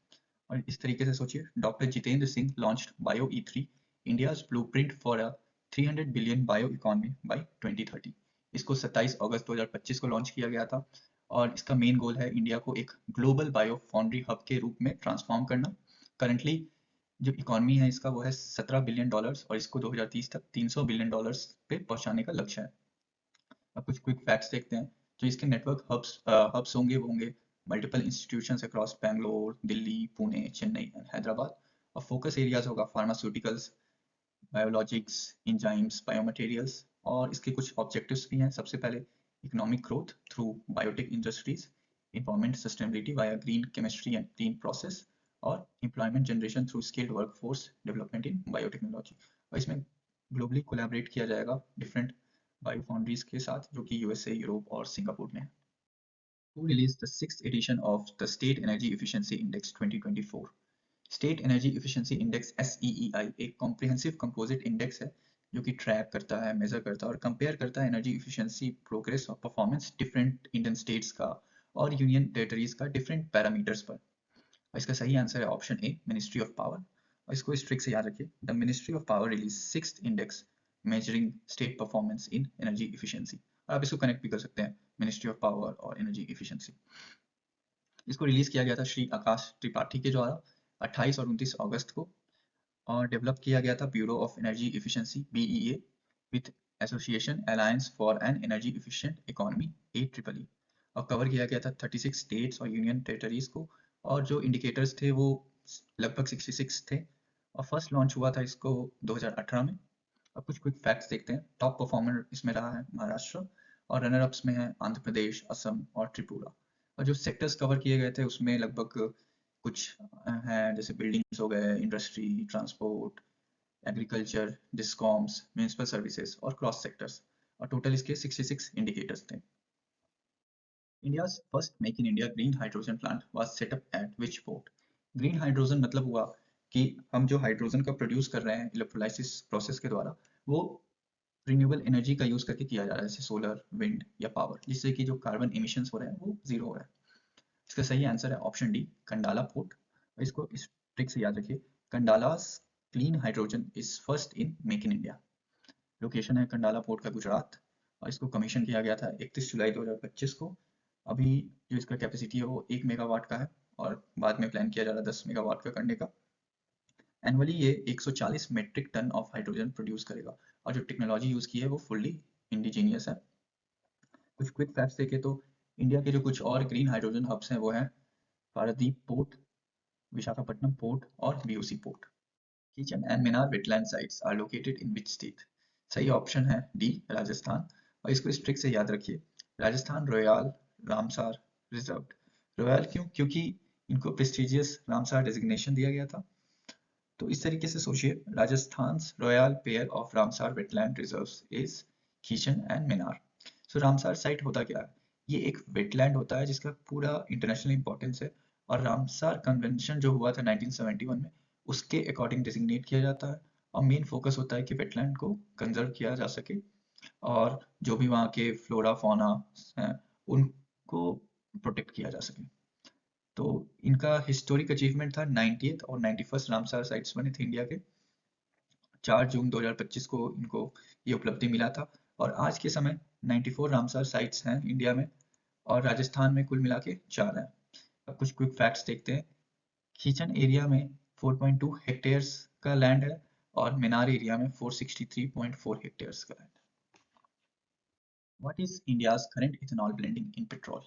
और इस तरीके से सोचिए, doctor Jitendra Singh launched bio E3, India's blueprint for a 300 billion bio economy bye 2030। इसको 27 अगस्त 2025 को लॉन्च किया गया था और इसका मेन गोल है इंडिया को एक ग्लोबल बायो फाउंड्री हब के रूप में ट्रांसफॉर्म करना। करंटली जो इकोनॉमी है इसका वो है $17 बिलियन और इसको 2030 तक $300 बिलियन पे पहुंचाने का लक्ष्य है। अब कुछ क्विक फैक्ट्स देखते हैं। जो इसके नेटवर्क हब्स होंगे वो होंगे multiple institutions across Bangalore, Delhi, Pune, Chennai and Hyderabad. और फोकस एरियाज होगा फार्मास्यूटिकल्स, बायोलॉजिक्स, एंजाइम्स, बायोमटेरियल्स। और इसके कुछ ऑब्जेक्टिव्स भी हैं। सबसे पहले economic growth through biotech industries, environment sustainability via green chemistry and clean process, और employment generation through skilled workforce development in biotechnology. और इसमें ग्लोबली कोलैबोरेट किया जाएगा डिफरेंट बायो फाउंड्रीज के साथ जो कि USA, यूरोप और सिंगापुर में है। Who released the 6th edition of the State Energy Efficiency Index 2024? State energy efficiency index SEEI एक कॉम्प्रिहेंसिव कंपोजिट इंडेक्स है जो कि ट्रैक करता है, मेजर करता है और कंपेयर करता है एनर्जी इफिशिएंसी, प्रोग्रेस और परफॉर्मेंस डिफरेंट इंडियन स्टेट्स का और यूनियन टेरिटरीज का डिफरेंट पैरामीटर्स पर। और इसका सही आंसर है option A, ministry of power. और इसको इस ट्रिक से याद रखिए, the ministry of power release 6th index measuring state performance in energy efficiency. आप इसको कनेक्ट भी कर सकते हैं, मिनिस्ट्री ऑफ पावर और एनर्जी इफिशिएंसी। इसको रिलीज किया गया था श्री आकाश त्रिपाठी के द्वारा 28 और 29 अगस्त को और डेवलप किया गया था bureau of energy efficiency BEA with association alliance for an energy efficient economy AEEE। और कवर किया गया था 36 स्टेट्स और यूनियन टेरिटरीज को और जो इंडिकेटर्स थे वो लगभग 66 थे। और फर्स्ट लॉन्च हुआ था इसको 2018 में। अब कुछ क्विक फैक्ट्स देखते हैं। टॉप परफॉर्मर इसमें रहा है महाराष्ट्र और रनर अप्स में है आंध्र प्रदेश, असम और त्रिपुरा। और जो सेक्टर्स कवर किए गए थे उसमें लगभग कुछ हैं जैसे बिल्डिंग्स हो गए, industry, transport, agriculture, discoms, municipal services और क्रॉस सेक्टर्स। और टोटल इसके 66 इंडिकेटर्स थे। India's first Make in India green hydrogen plant was set up at which port? Green hydrogen मतलब हुआ कि हम जो हाइड्रोजन का प्रोड्यूस कर रहे हैं इलेक्ट्रोलाइसिस प्रोसेस के द्वारा वो रिन्यूएबल एनर्जी का यूज करके किया जा रहा है जैसे सोलर, विंड या पावर, जिससे कि जो कार्बन इमिशंस हो रहे हैं वो जीरो हो रहा है। इसका सही आंसर है ऑप्शन डी, कंडाला पोर्ट। और इसको इस ट्रिक से याद रखिए, Kandla's clean hydrogen is first in make in India. Location है कंडाला पोर्ट का गुजरात और इसको कमीशन किया गया था 31 जुलाई 2025 को। अभी जो इसका कैपेसिटी है वो 1 मेगावाट का है और बाद में प्लान किया जा रहा है 10 मेगावाट का करने का। एनुअली ये 140 metric ton of hydrogen produce करेगा और जो टेक्नोलॉजी यूज की है वो फुल्ली इंडिजीनियस है। कुछ क्विक फैक्ट्स देखें तो इंडिया के जो कुछ और ग्रीन हाइड्रोजन हब्स हैं वो हैं पारादीप पोर्ट, विशाखापट्टनम पोर्ट और VOC port. Khichan and Menar wetland sites are located in which state? सही ऑप्शन है डी, राजस्थान। और इसको इस ट्रिक से याद रखिए, Rajasthan royal Ramsar reserve. Royal क्यों? क्योंकि इनको प्रेस्टिजियस रामसार डेजिग्नेशन दिया गया था। तो इस तरीके से सोचिए, Rajasthan royal pair of Ramsar wetland reserves is kitchen and Minar. So Ramsar site होता क्या है? ये एक वेटलैंड होता है जिसका पूरा इंटरनेशनल इंपॉर्टेंस है, और रामसार कन्वेंशन जो हुआ था 1971 में उसके अकॉर्डिंग डिजिग्नेट किया जाता है। और मेन फोकस होता है कि वेटलैंड को कंजर्व किया जा सके और जो भी वहाँ के फ्लोरा फौना हैं उनको प्रोटेक्ट किया जा सके। तो इनका हिस्टोरिक अचीवमेंट था 90th और 91st रामसार साइट्स बने थे इंडिया के। 4 जून 2025 को इनको ये उपलब्धि मिला था। और आज के समय 94 रामसार साइट्स हैं इंडिया में, और राजस्थान में कुल मिला के 4 हैं। अब कुछ क्विक फैक्ट्स देखते हैं। खीचन एरिया में 4.2 हेक्टेयर्स का लैंड है और मिनार एरिया में 463.4 हेक्टेयर्स का land. What is India's current ethanol blending in petrol?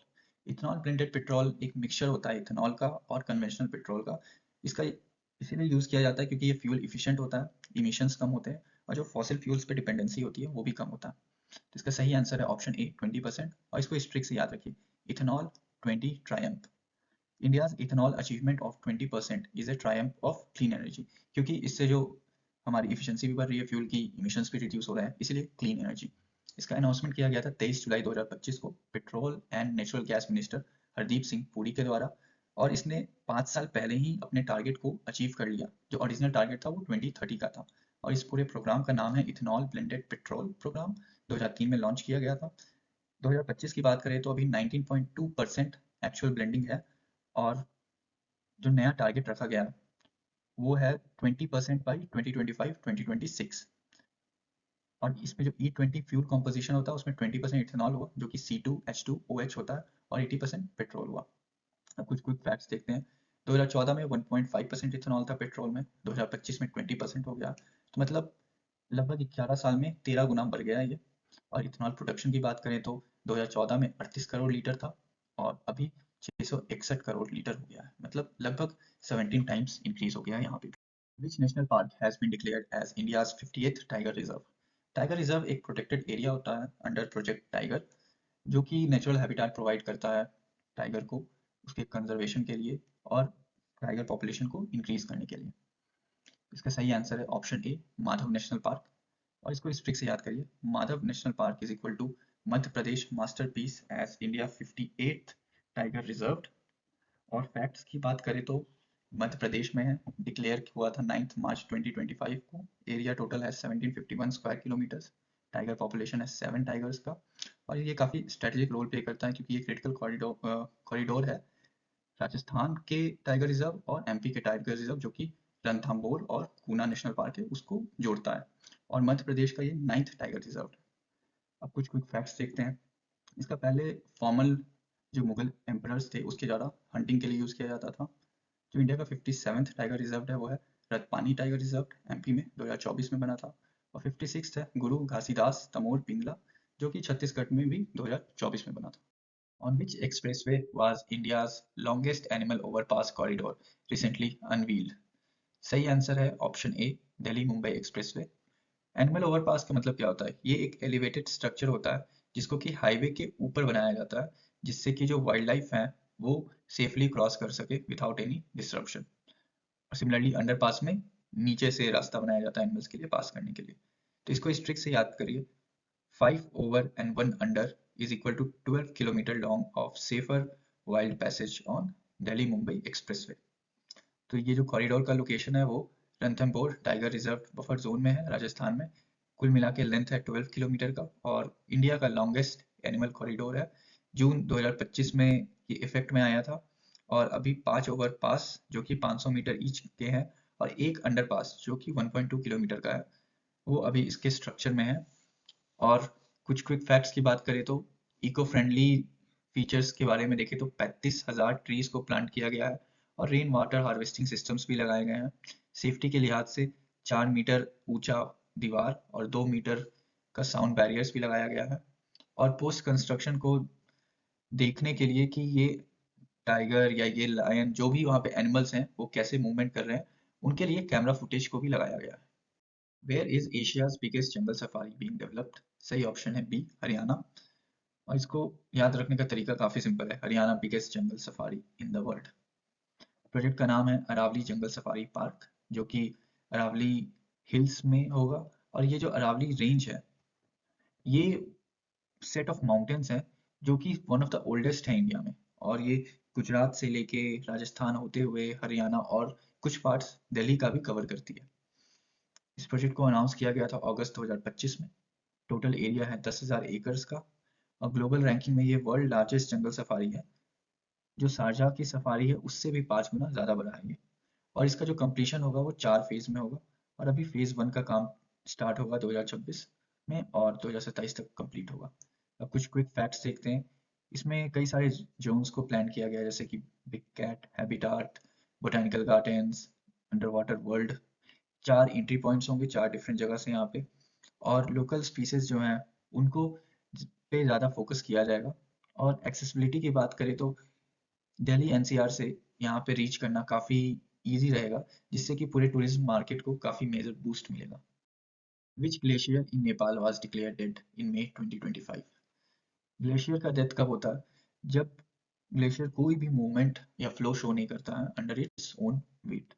Ethanol blended petrol एक मिक्सचर होता है इथेनॉल का और कन्वेंशनल पेट्रोल का। इसका इसीलिए यूज किया जाता है क्योंकि ये फ्यूल इफिशिएंट होता है, इमिशंस कम होते हैं, और जो फॉसिल फ्यूल्स पे डिपेंडेंसी होती है वो भी कम होता है। तो इसका सही आंसर है ऑप्शन ए, 20%। और इसको इस ट्रिक से याद रखिए, ethanol 20 Triumph. India's ethanol achievement of 20% is a Triumph of clean energy, क्योंकि इससे जो हमारी इफिशियंसी भी बढ़ रही है, फ्यूल की इमिशंस भी रिड्यूस हो रहा है, इसीलिए क्लीन एनर्जी। इसका अनाउंसमेंट किया गया था 23 जुलाई 2025 को petrol and natural gas minister Hardeep Singh Puri के द्वारा। और इसने 5 साल पहले ही अपने टारगेट को अचीव कर लिया। जो ओरिजिनल टारगेट था वो 2030 का था। और इस पूरे प्रोग्राम का नाम है इथेनॉल ब्लेंडेड पेट्रोल प्रोग्राम। 2003 में लॉन्च किया गया था। 2025 की बात करें तो अभी 19.2% एक्चुअल ब्लेंडिंग है। और जो नया टारगेट रखा गया है वो है 20% बाई 2025-2026। और इसमें जो E20 फ्यूल कॉम्पोजिशन होता है उसमें 20% इथेनॉल हुआ जो कि C2H2OH होता है, और 80% पेट्रोल हुआ। अब कुछ क्विक फैक्ट्स देखते हैं। 2014 में 1.5% इथेनॉल था पेट्रोल में, 2025 में 20% हो गया। तो मतलब लगभग 11 साल में 13 गुना बढ़ गया है ये। और इथेनॉल प्रोडक्शन की बात करें तो 2014 में 38 करोड़ लीटर था और अभी 661 करोड़ लीटर हो गया है, मतलब लगभग 17 टाइम्स इंक्रीज हो गया है यहाँ पे। Which national park has been declared as India's 58th tiger reserve? Tiger reserve एक प्रोटेक्टेड एरिया होता है अंडर प्रोजेक्ट टाइगर, जो कि नेचुरल हैबिटेट प्रोवाइड करता है टाइगर को उसके कंजर्वेशन के लिए और टाइगर पॉपुलेशन को इंक्रीज करने के लिए। इसका सही आंसर है option A, Madhav national park. और इसको इस ट्रिक से याद करिए, Madhav national park is equal to Madhya Pradesh masterpiece as India 58th tiger reserve. और फैक्ट्स की बात करें तो मध्य प्रदेश में है, डिक्लेयर हुआ था 9 मार्च 2025 को। एरिया टोटल है 1751 स्क्वायर किलोमीटर्स। टाइगर पॉपुलेशन है 7 टाइगर्स का। और ये काफ़ी स्ट्रेटेजिक रोल प्ले करता है क्योंकि ये क्रिटिकल कॉरिडोर है राजस्थान के टाइगर रिजर्व और एमपी के टाइगर रिजर्व, जो कि रणथंभौर और ऊना नेशनल पार्क है उसको जोड़ता है। और मध्य प्रदेश का ये 9th टाइगर रिजर्व है। अब कुछ क्विक फैक्ट्स देखते हैं। इसका पहले फॉर्मल जो मुगल एम्परर्स थे उसके द्वारा हंटिंग के लिए यूज़ किया जाता था। जो इंडिया का 57th टाइगर रिजर्व है वो है रतपानी टाइगर रिजर्व, एमपी में 2024 में बना था। और 56th है गुरु घासीदास तमोर पिंगला, जो कि छत्तीसगढ़ में भी 2024 में बना था। On which expressway was India's longest animal overpass corridor recently unveiled? सही आंसर है ऑप्शन ए, Delhi Mumbai expressway. Animal overpass का मतलब क्या होता है? ये एक एलिवेटेड स्ट्रक्चर होता है जिसको कि हाईवे के ऊपर बनाया जाता है, जिससे कि जो वाइल्ड लाइफ है वो सेफली क्रॉस कर सके विदाउट एनी डिस्ट्रप्शन। और सिमिलरली अंडरपास में नीचे से रास्ता बनाया जाता है एनिमल्स के लिए पास करने के लिए। तो इसको इस ट्रिक से याद करिए, 5 over and 1 under is equal to 12 kilometre long off safer wild passage on Delhi Mumbai expressway. तो ये जो कॉरिडोर का लोकेशन है वो Ranthambore tiger reserve buffer zone में है राजस्थान में। कुल मिला के लेंथ है 12 किलोमीटर का और इंडिया का लॉन्गेस्ट एनिमल कॉरिडोर है। जून 2025 में ये इफेक्ट में आया था। और अभी 5 ओवर पास जो कि 500 मीटर ईच के हैं और एक अंडर पास जो कि 1.2 किलोमीटर का है, वो अभी इसके स्ट्रक्चर में है। और कुछ क्विक फैक्ट्स की बात करें तो इको फ्रेंडली फीचर्स के बारे में देखें तो 35,000 ट्रीज को प्लांट किया गया है और रेन वाटर हार्वेस्टिंग सिस्टम्स भी लगाए गए हैं। सेफ्टी के लिहाज से 4 मीटर ऊंचा दीवार और 2 मीटर का साउंड बैरियर्स भी लगाया गया है। और पोस्ट कंस्ट्रक्शन को देखने के लिए कि ये टाइगर या ये लायन जो भी वहाँ पे एनिमल्स हैं वो कैसे मूवमेंट कर रहे हैं, उनके लिए कैमरा फुटेज को भी लगाया गया है। Where is Asia's biggest jungle safari being developed? सही ऑप्शन है बी, हरियाणा। और इसको याद रखने का तरीका काफी सिंपल है, Haryana biggest jungle safari in the world. Project का नाम है अरावली जंगल सफारी पार्क, जो कि अरावली हिल्स में होगा। और ये जो अरावली रेंज है, ये सेट ऑफ माउंटेन्स है जो कि वन ऑफ द ओल्डेस्ट है इंडिया में। और ये गुजरात से लेके राजस्थान होते हुए हरियाणा और कुछ पार्ट्स दिल्ली का भी कवर करती है। इस प्रोजेक्ट को अनाउंस किया गया था अगस्त 2025 में। टोटल एरिया है 10,000 एकर्स का। और ग्लोबल रैंकिंग में ये वर्ल्ड लार्जेस्ट जंगल सफारी है। जो शारजाह की सफारी है उससे भी 5 गुना ज़्यादा बड़ा है ये। और इसका जो कंप्लीशन होगा वो 4 फेज में होगा। और अभी फेज 1 का काम स्टार्ट होगा 2026 में और 2027 तक कंप्लीट होगा। अब कुछ क्विक फैक्ट्स देखते हैं। इसमें कई सारे जोन्स को प्लान किया गया है, जैसे कि big cat habitat, botanical gardens, under water world. 4 entry points होंगे 4 डिफरेंट जगह से यहाँ पे। और लोकल स्पीसीज जो हैं उनको पे ज़्यादा फोकस किया जाएगा। और एक्सेसिबिलिटी की बात करें तो दिल्ली एनसीआर से यहाँ पे रीच करना काफ़ी इजी रहेगा, जिससे कि पूरे टूरिज्म मार्केट को काफ़ी मेजर बूस्ट मिलेगा। Which glacier in Nepal was declared dead in May 2025? Glacier का डेथ कब होता है? जब ग्लेशियर कोई भी मूवमेंट या फ्लो शो नहीं करता है अंडर इट्स ओन वेट।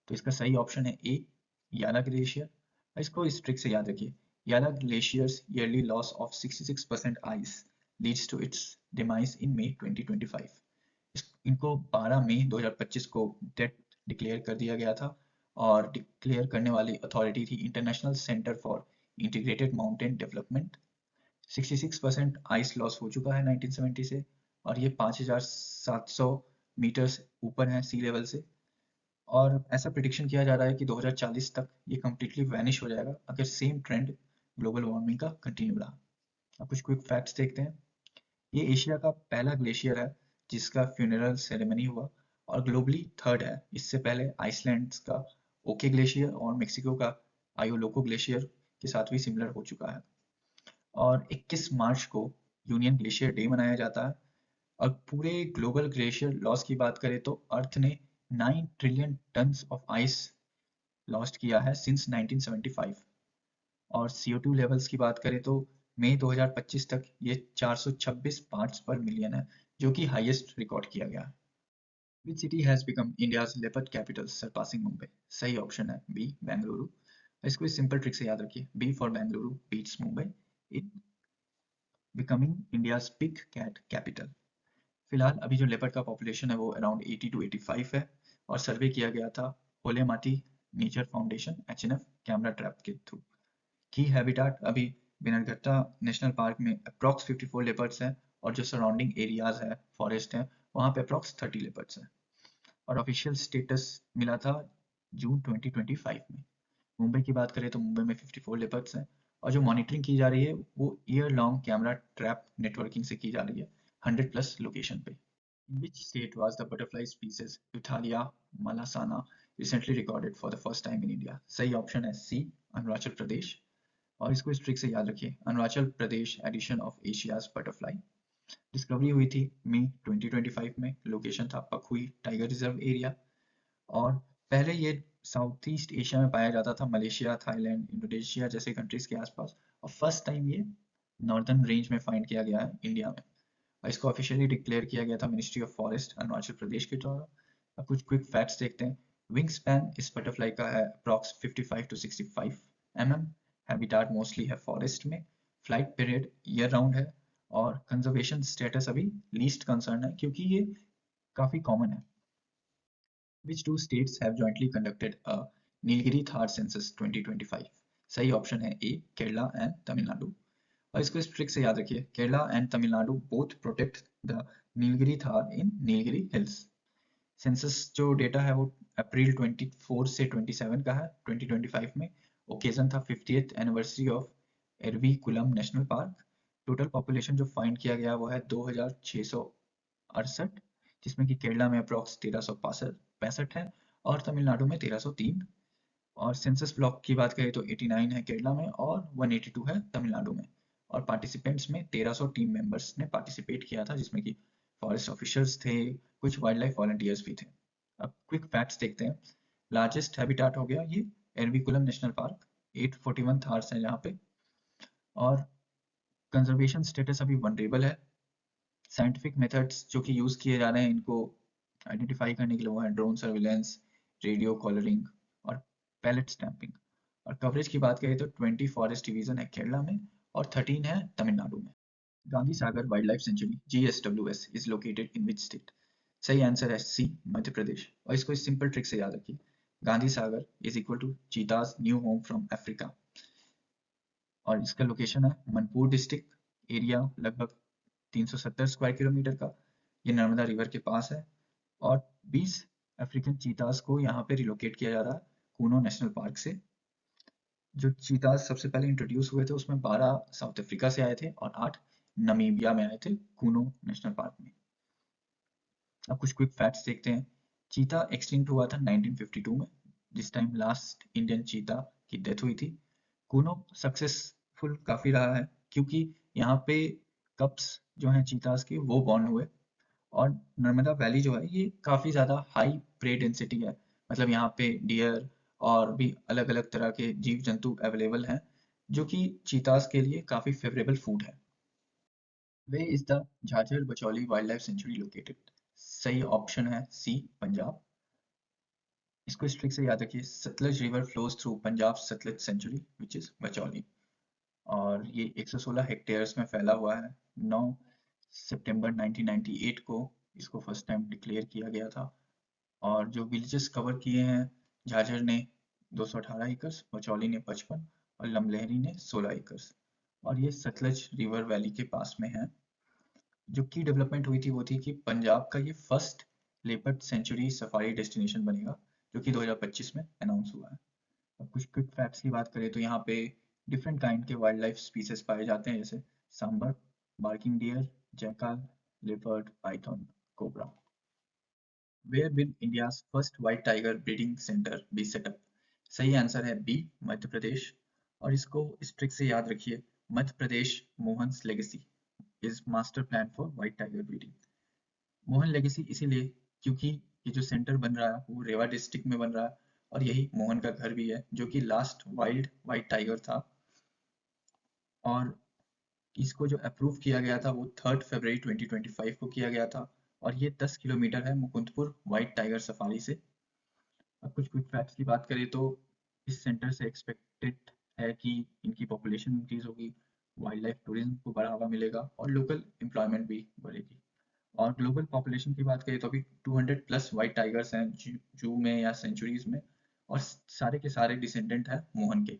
तो इसका सही ऑप्शन है ए, याला ग्लेशियर। इसको इस ट्रिक से याद रखिए, Yala glaciers early loss of 66% ice leads to its demise in May 2025। इनको 12 मई 2025 को डेथ डिक्लेयर कर दिया गया था। और डिक्लेयर करने वाली अथॉरिटी थी international centre for integrated mountain development. 66% ice loss हो चुका है 1970 से। और ये 5,700 मीटर्स ऊपर है सी लेवल से। और ऐसा प्रिडिक्शन किया जा रहा है कि 2040 तक ये कम्प्लीटली वैनिश हो जाएगा अगर सेम ट्रेंड ग्लोबल वार्मिंग का कंटिन्यू रहा। अब कुछ क्विक फैक्ट्स देखते हैं। ये एशिया का पहला ग्लेशियर है जिसका फ्यूनरल सेरेमनी हुआ। और ग्लोबली थर्ड है। इससे पहले आइसलैंड का ओके ग्लेशियर और मेक्सिको का आयोलोको ग्लेशियर के साथ भी सिमिलर हो चुका है। और 21 मार्च को यूनियन ग्लेशियर डे मनाया जाता है। और पूरे ग्लोबल ग्लेशियर लॉस की बात करें तो अर्थ ने 9 trillion tons of ice lost किया है सिंस 1975। और CO2 लेवल्स की बात करें तो मई 2025 तक ये 426 पार्ट्स पर मिलियन है, जो कि हाईएस्ट रिकॉर्ड किया गया है। Which city has become India's leopard capital surpassing Mumbai? सही ऑप्शन है बी, बेंगलुरु। इसको इस सिंपल ट्रिक से याद रखिए, B for Bengaluru beats Mumbai in becoming India's big cat capital. फिलहाल अभी जो लेपर्ड का पॉपुलेशन है वो अराउंड 80 to 85 है। और सर्वे किया गया था Holematti nature foundation HNF camera trap के थ्रू। की हैबिटाट अभी बिनरघट्टा नेशनल पार्क में अप्रॉक्स 54 लेपर्ड्स हैं। और जो सराउंडिंग एरियाज है फॉरेस्ट है वहाँ पे अप्रॉक्स 30 लेपर्ड्स हैं। और ऑफिशियल स्टेटस मिला था जून 2025 में। मुंबई की बात करें तो मुंबई में 54 लेपर्ड्स हैं। और जो मॉनिटरिंग की जा रही है वो year long camera trap networking से की जा रही है 100+ लोकेशन पे। In which state was the butterfly species Euthalia malasana recently recorded for the first time in India? सही ऑप्शन है सी, अरुणाचल प्रदेश। और इसको इस ट्रिक से याद रखिए, Arunachal Pradesh addition of Asia's butterfly. Discovery हुई थी मई 2025 में। लोकेशन था पखुई टाइगर रिजर्व एरिया। और पहले ये साउथ ईस्ट एशिया में पाया जाता था, मलेशिया, थाईलैंड, इंडोनेशिया जैसे कंट्रीज के आसपास। और फर्स्ट टाइम ये नॉर्दर्न रेंज में फाइंड किया गया है इंडिया में। और इसको ऑफिशियली डिक्लेयर किया गया था ministry of forest Arunachal Pradesh के द्वारा। अब कुछ क्विक फैक्ट्स देखते हैं। विंग स्पैन इस बटरफ्लाई का है approx 55 to 65 mm। Habitat mostly है फॉरेस्ट में। फ्लाइट पीरियड ईयर राउंड है। और कंजर्वेशन स्टेटस अभी लीस्ट कंसर्न है क्योंकि ये काफी कॉमन है। Which two states have jointly conducted a Nilgiri Thar census 2025? सही ऑप्शन है ए, केरला एंड तमिलनाडु। और इसको इस ट्रिक से याद रखिए, Kerala and Tamil Nadu both protect the Nilgiri Thar in Nilgiri hills. Census जो डेटा है वो अप्रैल 24 से 27 का है 2025 में। ओकेजन था 50th anniversary of Eravikulam national park. Total population जो फाइंड किया गया वो है 2668, जिसमें कि केरला में अप्रॉक्स 1365 है। और तमिलनाडु में 1303। और सेंसस ब्लॉक की बात करें तो 89 है केरला में और 182 है तमिलनाडु में। और पार्टिसिपेंट्स में 1300 टीम मेंबर्स ने पार्टिसिपेट किया था, जिसमें कि फॉरेस्ट ऑफिसर्स थे, कुछ वाइल्ड लाइफ वॉलंटियर्स भी थे। अब क्विक फैक्ट्स देखते हैं। लार्जेस्ट हैबिटाट हो गया ये एरविकुलम नेशनल पार्क, 841 थार्स है यहाँ पे। और कंजर्वेशन स्टेटस अभी वनरेबल है। साइंटिफिक मेथड्स जो कि यूज किए जा रहे हैं इनको आइडेंटिफाई करने के लिए वो है ड्रोन सर्विलेंस, रेडियो कॉलरिंग और पैलेट स्टैंपिंग। और कवरेज की बात करें तो 20 फॉरेस्ट डिवीजन है केरला में और 13 है तमिलनाडु में। Gandhi Sagar wildlife sanctuary GSWS is located in which state? सही आंसर है सी, मध्य प्रदेश। और इसको इस सिंपल ट्रिक से याद रखिए, Gandhi Sagar is equal to cheetah's new home from Africa. और इसका लोकेशन है मनपुर डिस्ट्रिक्ट, एरिया लगभग 370 स्क्वायर किलोमीटर का। ये नर्मदा रिवर के पास है। और 20 अफ्रीकन चीतास को यहाँ पे रिलोकेट किया जा रहा है कूनो नेशनल पार्क से। जो चीतास सबसे पहले इंट्रोड्यूस हुए थे उसमें 12 साउथ अफ्रीका से आए थे और 8 नमीबिया में आए थे कूनो नेशनल पार्क में। अब कुछ क्विक फैक्ट्स देखते हैं। चीता एक्सटिंक्ट हुआ था 1952 में, जिस टाइम लास्ट इंडियन चीता की डेथ हुई थी। कूनो सक्सेसफुल काफी रहा है क्योंकि यहाँ पे कप्स जो हैं चीतास के वो बॉर्न हुए। और नर्मदा वैली जो है ये काफी ज्यादा हाई प्रे डेंसिटी है, मतलब यहाँ पे डियर और भी अलग अलग तरह के जीव जंतु अवेलेबल हैं, जो कि चीतास के लिए काफी फेवरेबल फूड है। Where is the Jhajjar Bachauli wildlife sanctuary located? सही ऑप्शन है सी, पंजाब। इसको इस ट्रिक से याद रखिए, Sutlej river flows through Punjab Sutlej sanctuary which is Bachauli. और ये 116 हेक्टेयर्स में फैला हुआ है। 9 सितंबर 1998 को इसको फर्स्ट टाइम डिक्लेयर किया गया था। और जो विलेजेस कवर किए हैं, झाझर ने 218 एकर्स, बचौली ने 55 और लमलहरी ने 16 एकर्स। और ये सतलज रिवर वैली के पास में है। जो की डेवलपमेंट हुई थी वो थी कि पंजाब का ये first leopard century safari destination बनेगा, जो कि 2025 में अनाउंस हुआ है। अब कुछ क्विक फैक्ट्स की बात करें तो यहाँ पे डिफरेंट काइंड के वाइल्ड लाइफ स्पीसीज पाए जाते हैं, जैसे sambar, barking deer, jackal, leopard, python, cobra. Where will India's first white tiger breeding centre be set up? सही आंसर है बी, मध्य प्रदेश। और इसको इस ट्रिक से याद रखिए, Madhya Pradesh Mohan's legacy is master plan for white tiger breeding. Mohan legacy इसीलिए क्योंकि ये जो सेंटर बन रहा है वो रेवा डिस्ट्रिक्ट में बन रहा है और यही मोहन का घर भी है, जो कि लास्ट वाइल्ड व्हाइट टाइगर था। और इसको जो अप्रूव किया गया था वो 3 फरवरी 2025 को किया गया था। और ये 10 किलोमीटर है मुकुंदपुर व्हाइट टाइगर सफारी से। अब कुछ क्विक फैक्ट्स की बात करें तो इस सेंटर से एक्सपेक्टेड है कि इनकी पॉपुलेशन इंक्रीज होगी, वाइल्ड लाइफ टूरिज्म को बढ़ावा मिलेगा और लोकल एम्प्लॉयमेंट भी बढ़ेगी। और ग्लोबल पॉपुलेशन की बात करें तो अभी 200 प्लस वाइट टाइगर्स हैं जू में या सेंचुरीज में। और सारे के सारे डिसेंडेंट हैं मोहन के।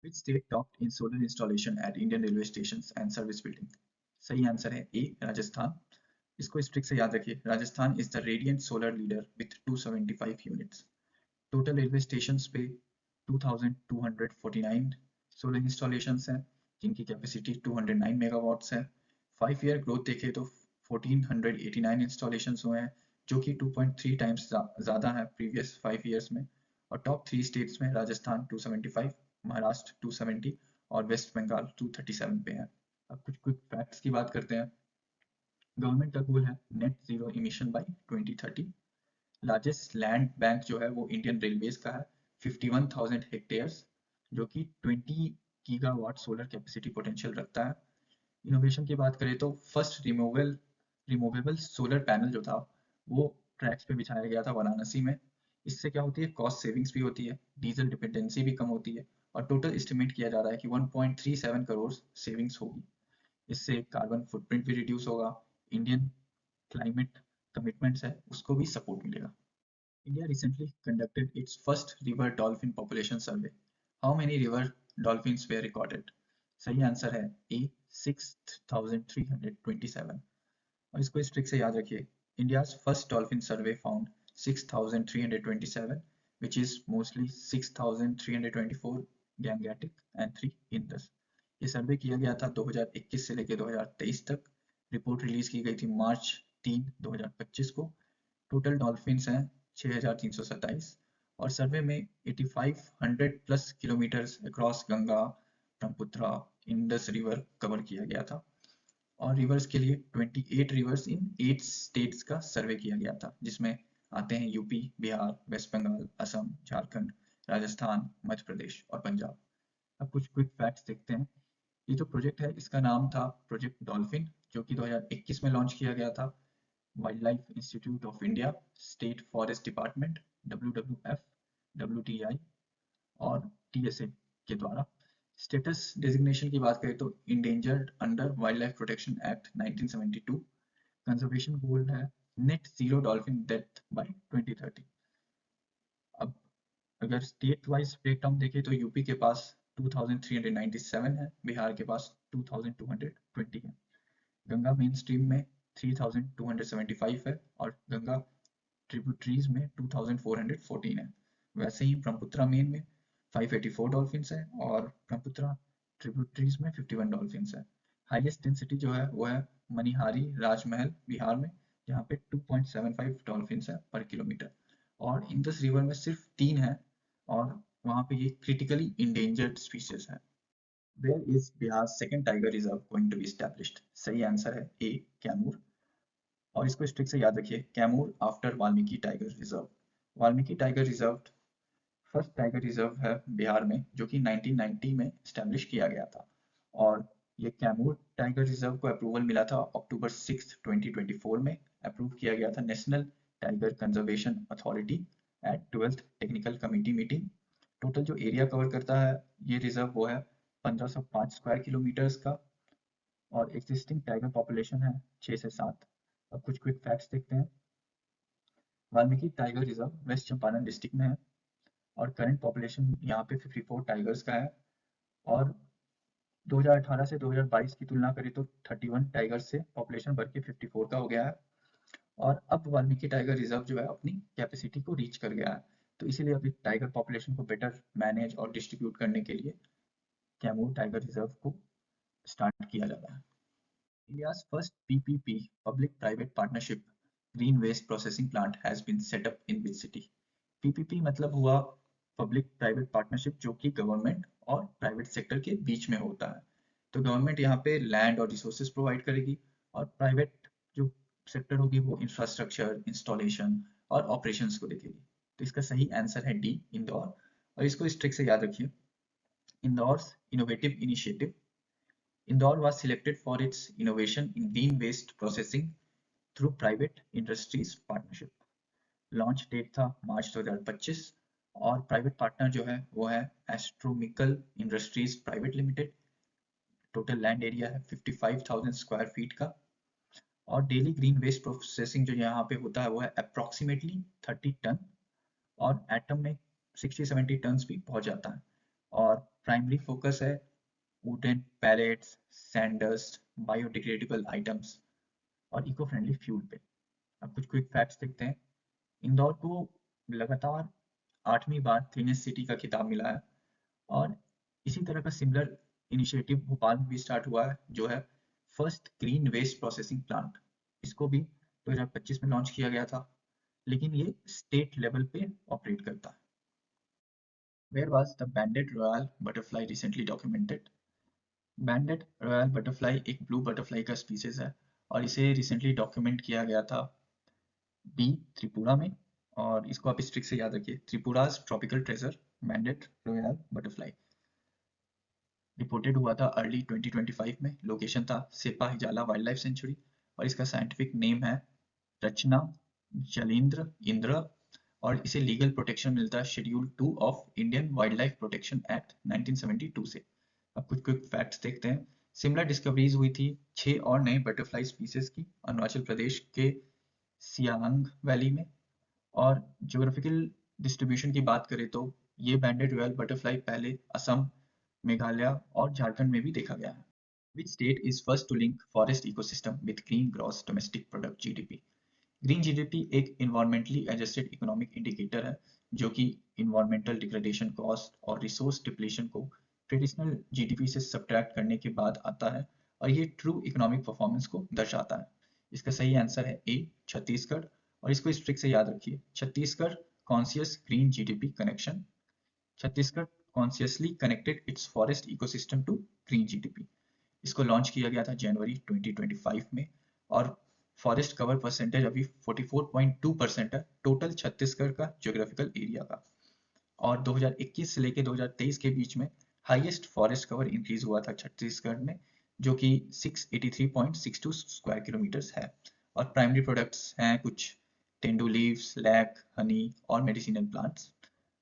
Which state topped in solar installation at Indian railway stations and service building? सही आंसर है ए, राजस्थान। इसको इस ट्रिक से याद रखिए, Rajasthan is the radiant solar leader with 275 units. Total railway stations पे 2249 सोलर इंस्टॉलेशंस हैं, जिनकी कैपेसिटी 209 मेगावाट्स है। 5 ईयर ग्रोथ देखें तो 1489 इंस्टॉलेशंस हुए हैं, जो कि 2.3 टाइम्स ज़्यादा है प्रीवियस 5 ईयर्स में। और टॉप 3 स्टेट्स में राजस्थान 275, महाराष्ट्र 270 और वेस्ट बंगाल 237 पे है। अब कुछ क्विक फैक्ट्स की बात करते हैं। गवर्नमेंट का गोल है net zero emission by 2030। Largest land bank जो है वो इंडियन रेलवेज का है, 51,000 हेक्टेयर्स, जो कि 20 गीगावाट सोलर कैपेसिटी पोटेंशियल रखता है। इनोवेशन की बात करें तो फर्स्ट रिमूवेबल सोलर पैनल जो था वो ट्रैक्स पे बिछाया गया था वाराणसी में। इससे क्या होती है, कॉस्ट सेविंग्स भी होती है, डीजल डिपेंडेंसी भी कम होती है। और टोटल एस्टिमेट किया जा रहा है कि 1.37 करोड़ सेविंग्स होगी। इससे कार्बन फुटप्रिंट भी रिड्यूस होगा, इंडियन क्लाइमेट कमिटमेंट्स है उसको भी सपोर्ट मिलेगा। India recently conducted its first river dolphin population survey. How many river dolphins were recorded? सही आंसर है ए, 6,327। और इसको इस ट्रिक से याद रखिए, India's first dolphin survey found 6,327, which is mostly 6,324 Gangetic and 3 Indus। ये सर्वे किया गया था 2021 से लेकर 2023 तक। रिपोर्ट रिलीज की गई थी मार्च 3, 2025 को। टोटल डॉल्फिन्स हैं 6327 और सर्वे में 8500 kilometres across Ganga, Brahmaputra, Indus river cover किया गया था। और रिवर्स के लिए 28 रिवर्स इन 8 स्टेट्स का सर्वे किया गया था, जिसमें आते हैं यूपी, बिहार, वेस्ट बंगाल, असम, झारखंड, राजस्थान, मध्य प्रदेश और पंजाब। अब कुछ क्विक फैक्ट्स देखते हैं। ये जो प्रोजेक्ट है इसका नाम था प्रोजेक्ट डॉल्फिन, जो कि 2021 में लॉन्च किया गया था। Wild life institute of India, state forest department, WWF, WTI और TSA के द्वारा। स्टेटस डेजिग्नेशन की बात करें तो endangered under wildlife protection act 1972। Conservation goal है net zero dolphin death by 2030। अब अगर स्टेट वाइज ब्रेकडाउन देखें तो यूपी के पास 2397 है, बिहार के पास 2220 है, गंगा मेन स्ट्रीम में 3275 है और गंगा ट्रिब्यूटरीज में 2414 है। वैसे ही ब्रह्मपुत्र मेन में 584 डॉल्फिन्स है और ब्रह्मपुत्र ट्रिब्यूटरीज में 51 डॉल्फिन्स है। हाईएस्ट डेंसिटी जो है वो है मनिहारी राजमहल बिहार में, जहाँ पे 2.75 डॉल्फिन्स है पर किलोमीटर। और इंडस रिवर में सिर्फ 3 है और वहाँ पे ये क्रिटिकली इंडेंजर्ड स्पीशीज है। Where is Bihar's second tiger reserve going to be established? सही आंसर है ए, कैमूर। और इसको स्ट्रिक्ट से याद रखिए, Kaimur after Valmiki tiger reserve. Valmiki tiger reserve first tiger reserve है बिहार में, जो कि 1990 में स्टैब्लिश किया गया था। और ये कैमूर टाइगर रिजर्व को अप्रूवल मिला था अक्टूबर 6, 2024 में। अप्रूव किया गया था national tiger conservation authority at 12th technical committee meeting. Total जो एरिया कवर करता है ये रिजर्व वो है 1505 स्क्वायर किलोमीटर्स का और एग्जिस्टिंग टाइगर पॉपुलेशन है 6 से 7। अब कुछ क्विक फैक्ट्स देखते हैं। Valmiki tiger reserve west Champaran district में है और करंट पॉपुलेशन यहाँ पे 54 टाइगर्स का है। और 2018 से 2022 की तुलना करें तो 31 टाइगर्स से पॉपुलेशन बढ़ के 54 का हो गया है। और अब वाल्मीकि टाइगर रिजर्व जो है अपनी कैपेसिटी को रीच कर गया है, तो इसीलिए अभी टाइगर पॉपुलेशन को बेटर मैनेज और डिस्ट्रीब्यूट करने के लिए कैमूर टाइगर रिजर्व को स्टार्ट किया जा रहा है। India's first PPP, public-private partnership, green waste processing plant has been set up in which city? PPP मतलब हुआ पब्लिक प्राइवेट पार्टनरशिप, जो कि गवर्नमेंट और प्राइवेट सेक्टर के बीच में होता है। तो गवर्नमेंट यहाँ पे लैंड और रिसोर्सेज प्रोवाइड करेगी और प्राइवेट जो सेक्टर होगी वो इंफ्रास्ट्रक्चर, इंस्टॉलेशन और ऑपरेशंस को देखेगी। तो इसका सही आंसर है डी, इंदौर। और इसको इस ट्रिक से याद रखिए, Indore innovative initiative. Indore was selected for its innovation in green waste processing through private industries partnership. Launch date था मार्च 2025 और प्राइवेट पार्टनर जो है वो है एस्ट्रोमिकल industries private limited. Total land area है 55,000 स्क्वायर फीट का और डेली ग्रीन वेस्ट प्रोसेसिंग जो यहाँ पे होता है वो है अप्रोक्सीमेटली 30 टन और एटम में 60-70 टन भी पहुंच जाता है। और प्राइमरी फोकस है वुडन पैलेट्स, सैंडस्ट, बायोडिग्रेडेबल आइटम्स और इको फ्रेंडली फ्यूल पे। अब कुछ क्विक फैक्ट्स देखते हैं। इंदौर को लगातार 8वीं बार क्लीनेस्ट सिटी का खिताब मिला है और इसी तरह का सिमिलर इनिशिएटिव भोपाल में भी स्टार्ट हुआ है, जो है first green waste processing plant. इसको भी 2025 में लॉन्च किया गया था, लेकिन ये स्टेट लेवल पे ऑपरेट करता है। Where was the banded royal butterfly recently documented? Banded royal butterfly एक ब्लू बटरफ्लाई का स्पीसीज है और इसे रिसेंटली डॉक्यूमेंट किया गया था बी, त्रिपुरा में। और इसको आप इस ट्रिक से याद रखिए, Tripura's tropical treasure banded royal butterfly reported हुआ था अर्ली 2025 में। लोकेशन था Sepahijala wildlife sanctuary और इसका साइंटिफिक नेम है रचना जलेंद्र इंद्र और इसे लीगल प्रोटेक्शन मिलता है schedule 2 of Indian wild life protection act 1972 से। अब कुछ क्विक फैक्ट्स देखते हैं। सिमिलर डिस्कवरीज हुई थी 6 और नए बटरफ्लाई स्पीसीज की अरुणाचल प्रदेश के सियांग वैली में। और ज्योग्राफिकल डिस्ट्रीब्यूशन की बात करें तो ये बैंडेड रॉयल बटरफ्लाई पहले असम, मेघालय और झारखंड में भी देखा गया है। Which state is first to link forest ecosystem with green gross domestic product GDP? Green GDP एक इन्वायरमेंटली एडजस्टेड इकोनॉमिक इंडिकेटर है, जो कि इन्वायरमेंटल डिग्रेडेशन कॉस्ट और रिसोर्स डिप्लीशन को ट्रेडिशनल जीडीपी से सब्ट्रैक्ट करने के बाद आता है और ये ट्रू इकोनॉमिक परफॉर्मेंस को दर्शाता है। इसका सही आंसर है ए, छत्तीसगढ़। और इसको इस ट्रिक से याद रखिए, Chhattisgarh conscious green GDP connection, Chhattisgarh consciously connected its forest ecosystem to green GDP. इसको लॉन्च किया गया था जनवरी 2025 में और फॉरेस्ट कवर परसेंटेज अभी 44.2% है टोटल छत्तीसगढ़ का ज्योग्राफिकल एरिया का। और 2021 से लेकर 2023 के बीच में हाईएस्ट फॉरेस्ट कवर इंक्रीज हुआ था छत्तीसगढ़ में, जो कि 683.62 स्क्वायर किलोमीटर्स है। और प्राइमरी प्रोडक्ट्स हैं कुछ टेंडू लीव्स, लैक, हनी और मेडिसिनल प्लांट्स।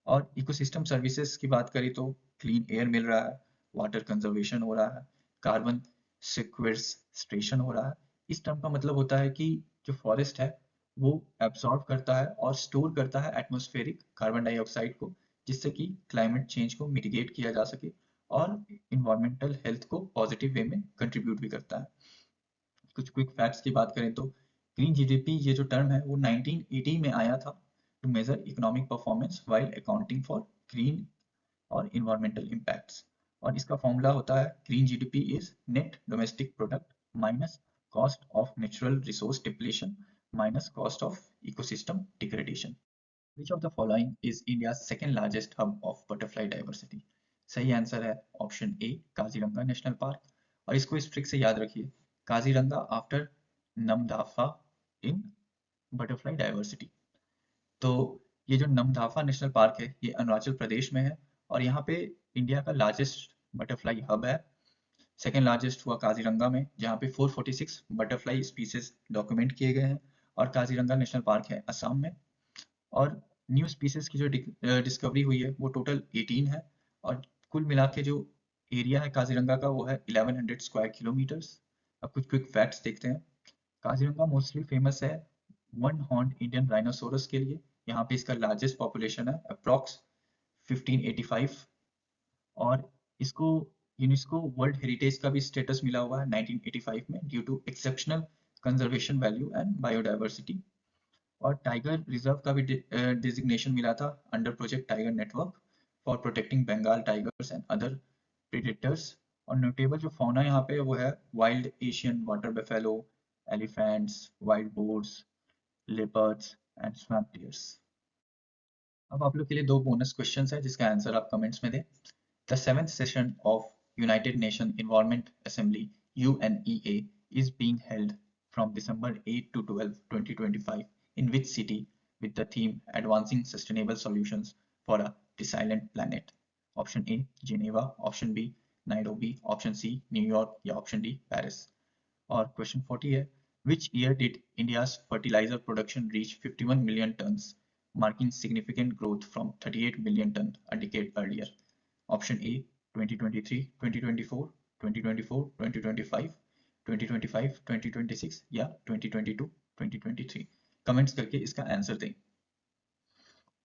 और इकोसिस्टम सर्विसेज की बात करें तो क्लीन एयर मिल रहा है, वाटर कंजर्वेशन हो रहा है, कार्बन सिक्वेस्ट्रेशन हो रहा है। इस टर्म का मतलब होता है कि जो फॉरेस्ट है वो एब्सॉर्ब करता है और स्टोर करता है एटमॉस्फेरिक कार्बन डाइऑक्साइड को, जिससे कि क्लाइमेट चेंज को मिटिगेट किया जा सके और इन्वायरमेंटल हेल्थ को पॉजिटिव वे में कंट्रीब्यूट भी करता है। कुछ क्विक फैक्ट्स की बात करें तो ग्रीन जीडीपी ये जो टर्म है वो 1980 में आया था to measure economic performance while accounting for green और इन्वायरमेंटल इम्पैक्ट्स। और इसका फॉर्मूला होता है green GDP is net domestic product minus cost of natural resource depletion minus cost of ecosystem degradation. Which of the following is India's second largest hub of butterfly diversity? सही answer है option ए Kaziranga national park. और इसको इस trick से याद रखिए, Kaziranga after Namdapha इन butterfly diversity. तो ये जो नमदाफा नेशनल पार्क है ये अरुणाचल प्रदेश में है और यहाँ पे इंडिया का लार्जेस्ट बटरफ्लाई हब है। सेकेंड लार्जेस्ट हुआ काजीरंगा में जहाँ पे 446 बटरफ्लाई स्पीसीज डॉक्यूमेंट किए गए हैं। और काजीरंगा नेशनल पार्क है असम में। और न्यू स्पीसीज की जो डिस्कवरी हुई है वो टोटल 18 है। और कुल मिला के जो एरिया है काजीरंगा का वो है 1100 स्क्वायर किलोमीटर्स। अब कुछ क्विक फैक्ट्स देखते हैं। काजीरंगा मोस्टली फेमस है वन हॉर्न इंडियन राइनोसोरस के लिए। यहाँ पे इसका लार्जेस्ट पॉपुलेशन है अप्रॉक्स 1585। और इसको यूनेस्को वर्ल्ड हेरिटेज का भी स्टेटस मिला हुआ है 1985 में due to exceptional conservation value and biodiversity. और टाइगर रिजर्व का भी डिजिग्नेशन मिला था under project tiger network for protecting Bengal tigers and other predators. और नोटेबल जो फौना यहाँ पे वो है wild Asian water buffalo, elephants, wild boars, leopards and swamp deers. अब आप लोग के लिए दो बोनस क्वेश्चंस है जिसका आंसर आप कमेंट्स में दें। The seventh session of United nation environment assembly UNEA is being held from December 8 to 12, 2025 in which city with the theme Advancing Sustainable Solutions for a Resilient Planet? Option A Geneva, option B Nairobi, option C New York या option D Paris। और question 40 है which year did India's fertilizer production reach 51 million tons, marking significant growth from 38 million ton a decade earlier? Option A 2023, 2024, 2024, 2025, 2025, 2026 या 2022, 2023। Comments करके इसका answer दें।